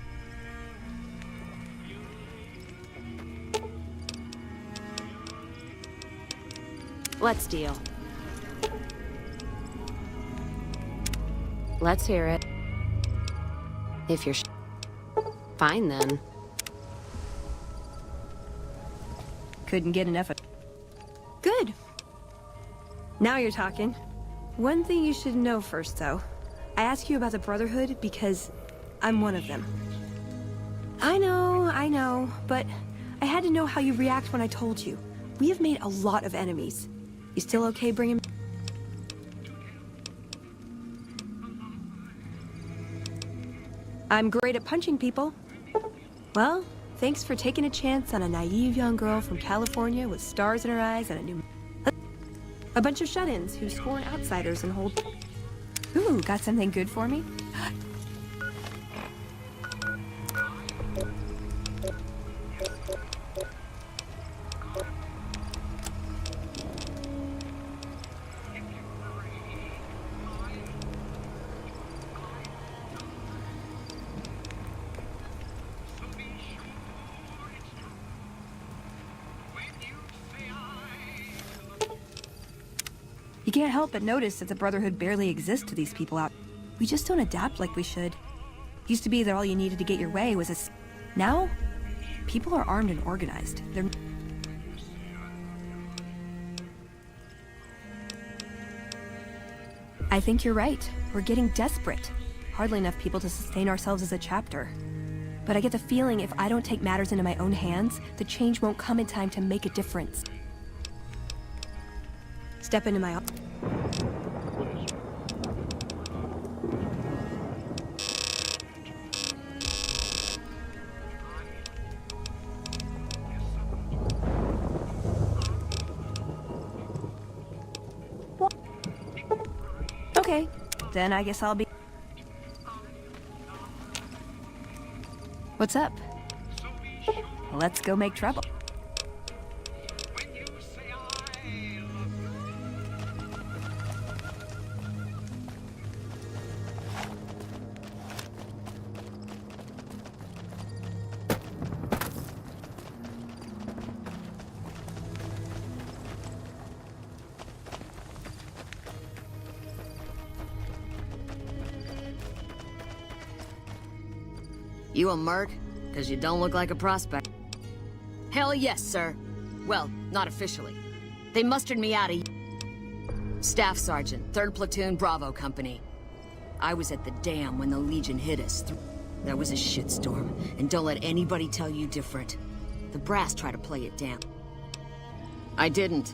Speaker 4: Let's deal. Let's hear it. If you're fine, then.
Speaker 20: Couldn't get enough of... Good. Now you're talking. One thing you should know first, though. I ask you about the Brotherhood because I'm one of them. I know, but I had to know how you react when I told you. We have made a lot of enemies. You still okay bringing... I'm great at punching people. Well, thanks for taking a chance on a naive young girl from California with stars in her eyes and a new... A bunch of shut-ins who scorn outsiders and hold... Ooh, got something good for me? You can't help but notice that the Brotherhood barely exists to these people out. We just don't adapt like we should. Used to be that all you needed to get your way was a... Now, people are armed and organized. They're... I think you're right. We're getting desperate. Hardly enough people to sustain ourselves as a chapter. But I get the feeling if I don't take matters into my own hands, the change won't come in time to make a difference. Step into my... Okay, then I guess I'll be... What's up? Let's go make trouble.
Speaker 15: You a merc? Because you don't look like a prospect. Hell yes, sir. Well, not officially. They mustered me out of... Staff Sergeant, 3rd Platoon, Bravo Company. I was at the dam when the Legion hit us. That was a shitstorm, and don't let anybody tell you different. The brass tried to play it down. I didn't.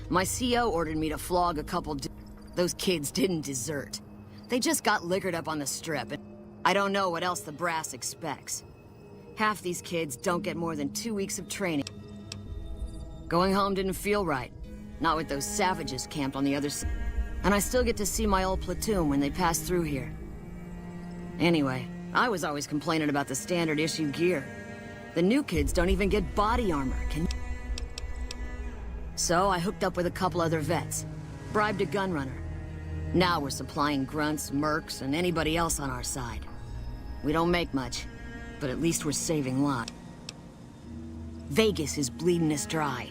Speaker 15: My CO ordered me to flog a couple... Those kids didn't desert. They just got liquored up on the strip, and I don't know what else the brass expects. Half these kids don't get more than 2 weeks of training. Going home didn't feel right. Not with those savages camped on the other side. And I still get to see my old platoon when they pass through here. Anyway, I was always complaining about the standard issue gear. The new kids don't even get body armor, So I hooked up with a couple other vets. Bribed a gunrunner. Now we're supplying grunts, mercs, and anybody else on our side. We don't make much, but at least we're saving lives. Vegas is bleeding us dry.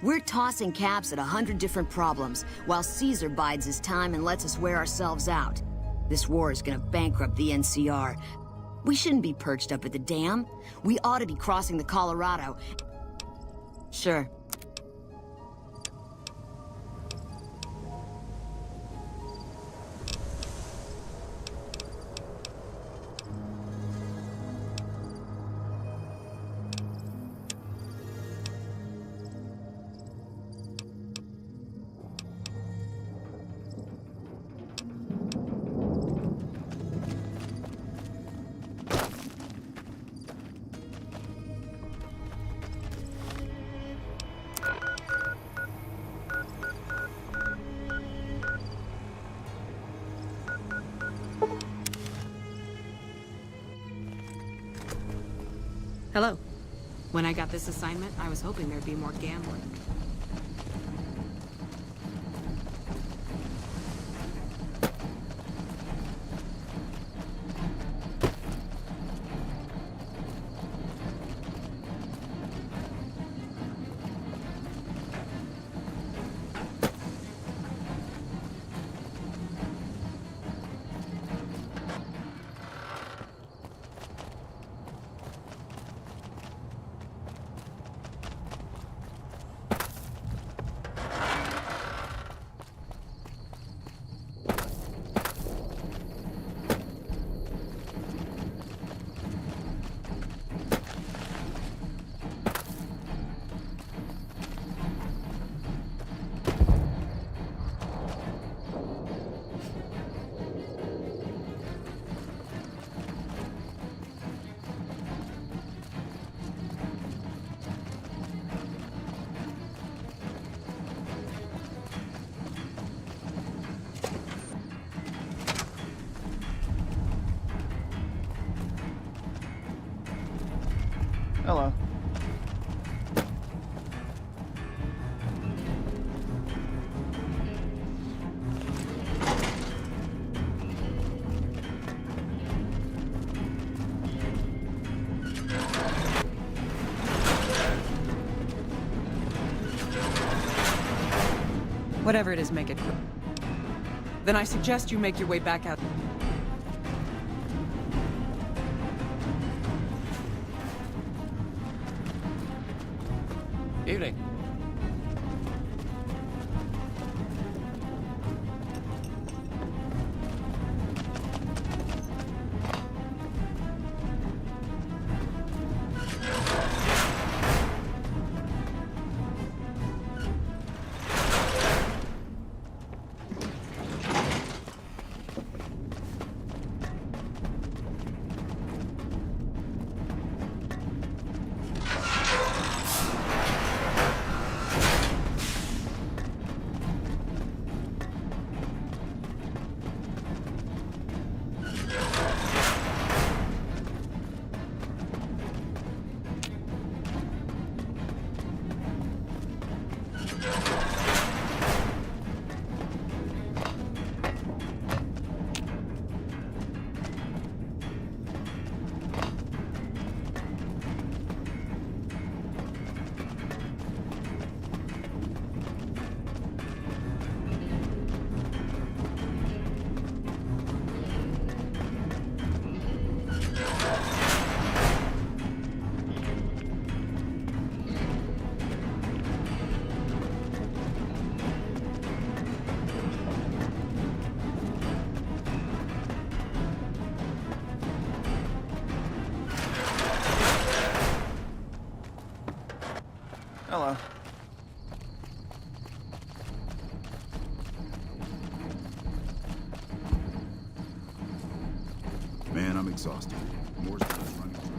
Speaker 15: We're tossing caps at 100 different problems, while Caesar bides his time and lets us wear ourselves out. This war is gonna bankrupt the NCR. We shouldn't be perched up at the dam. We ought to be crossing the Colorado. Sure.
Speaker 13: Hello. When I got this assignment, I was hoping there'd be more gambling.
Speaker 8: Hello.
Speaker 1: Whatever it is, make it quick. Then I suggest you make your way back out.
Speaker 2: Evening.
Speaker 8: Hello.
Speaker 11: Man, I'm exhausted. More stuff running through.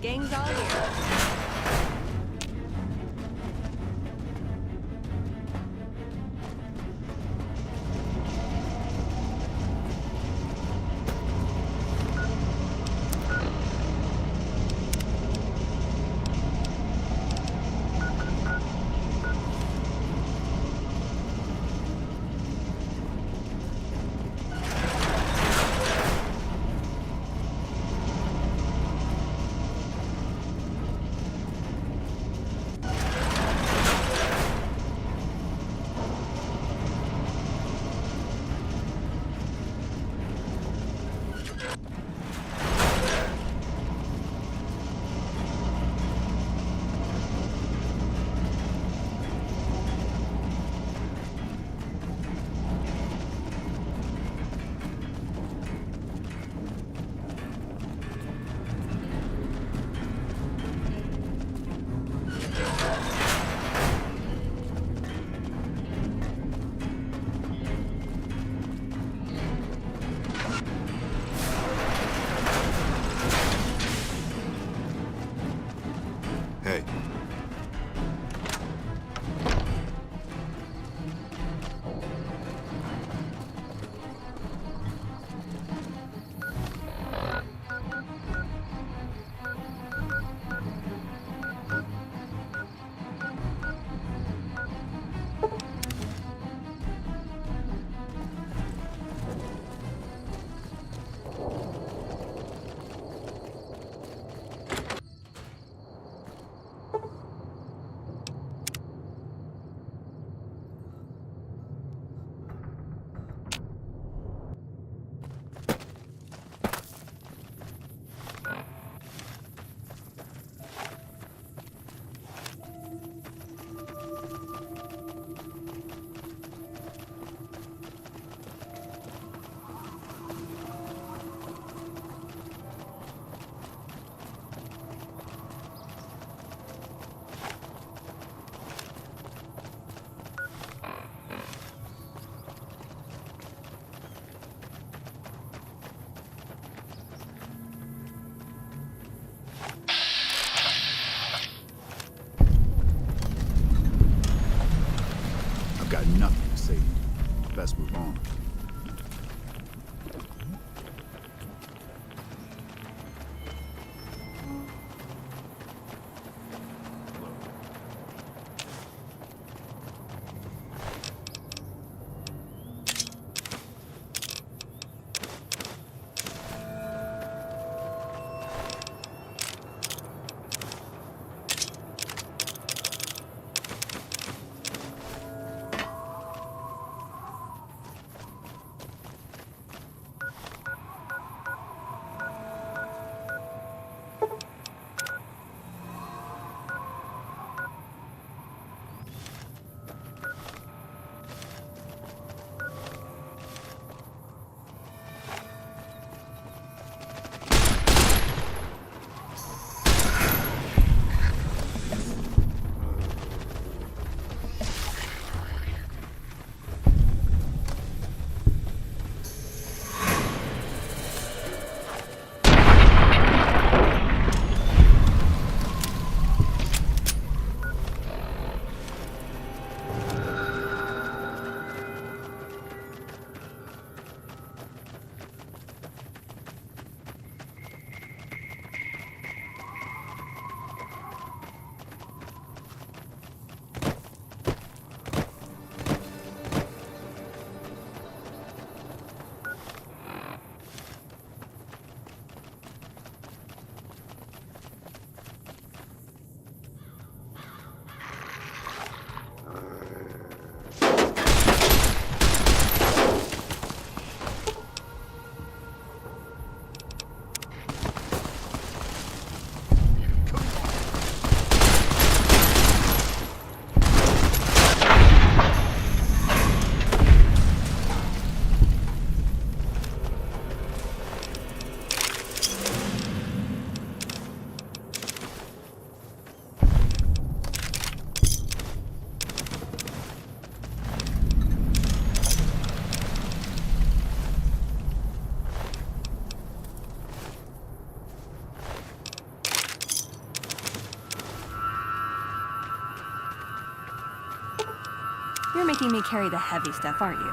Speaker 20: Gang's all here.
Speaker 19: making me carry the heavy stuff, aren't you?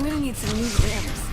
Speaker 19: I'm gonna need some new limbs.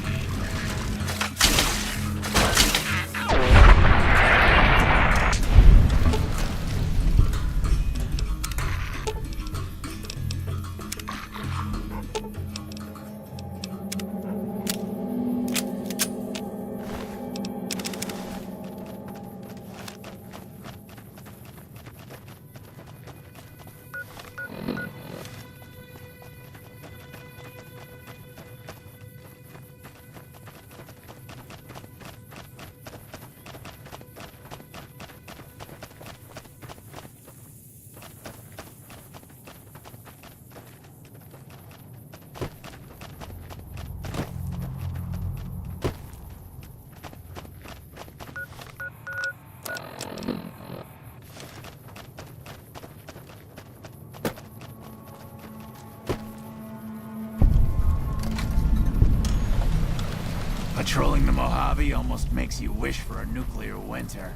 Speaker 21: Patrolling the Mojave almost makes you wish for a nuclear winter.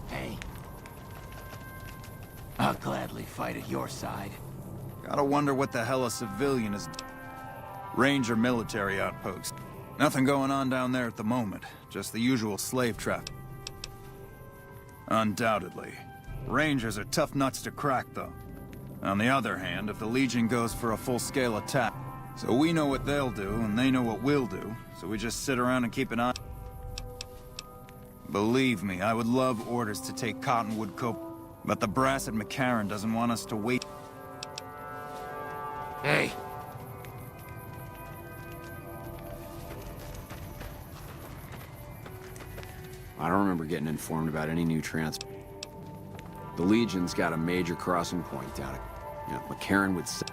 Speaker 21: Hey, I'll gladly fight at your side.
Speaker 17: Gotta wonder what the hell a civilian is. Ranger military outpost. Nothing going on down there at the moment. Just the usual slave traffic. Undoubtedly. Rangers are tough nuts to crack, though. On the other hand, if the Legion goes for a full-scale attack, so we know what they'll do, and they know what we'll do, so we just sit around and keep an eye. Believe me, I would love orders to take Cottonwood Cove, but the brass at McCarran doesn't want us to wait.
Speaker 21: Hey.
Speaker 3: I don't remember getting informed about any new transport. The Legion's got a major crossing point down at McCarran would say.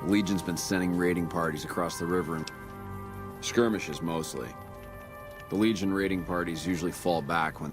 Speaker 3: The Legion's been sending raiding parties across the river and skirmishes mostly. The Legion raiding parties usually fall back when...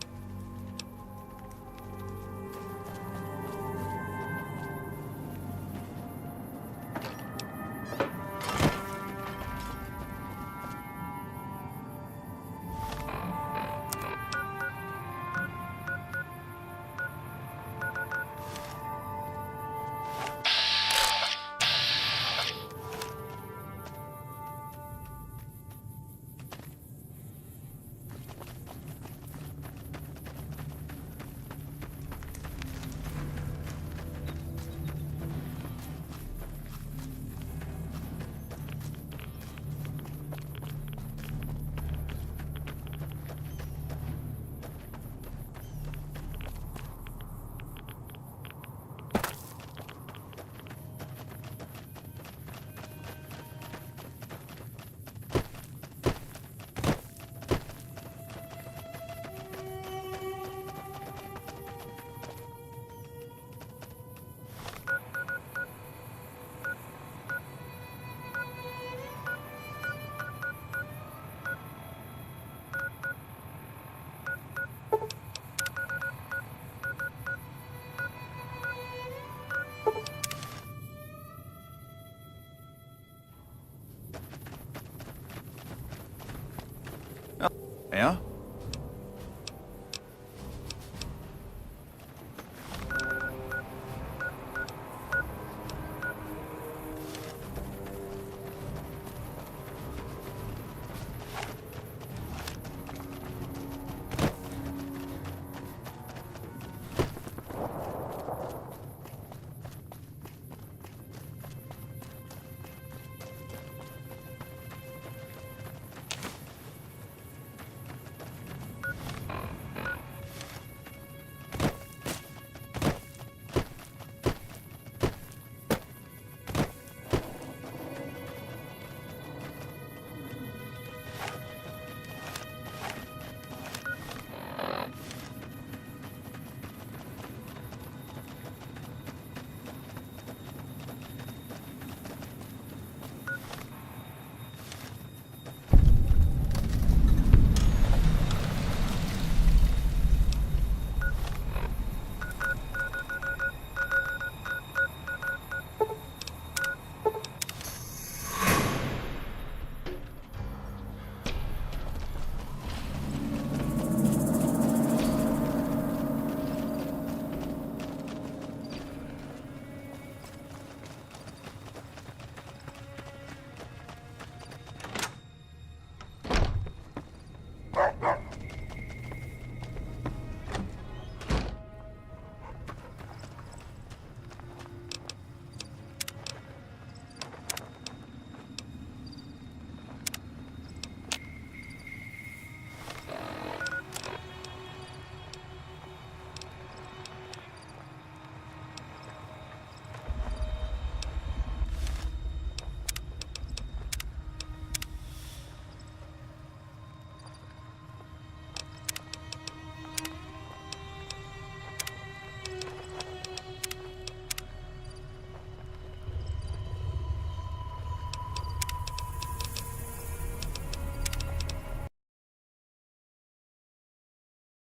Speaker 17: Yeah?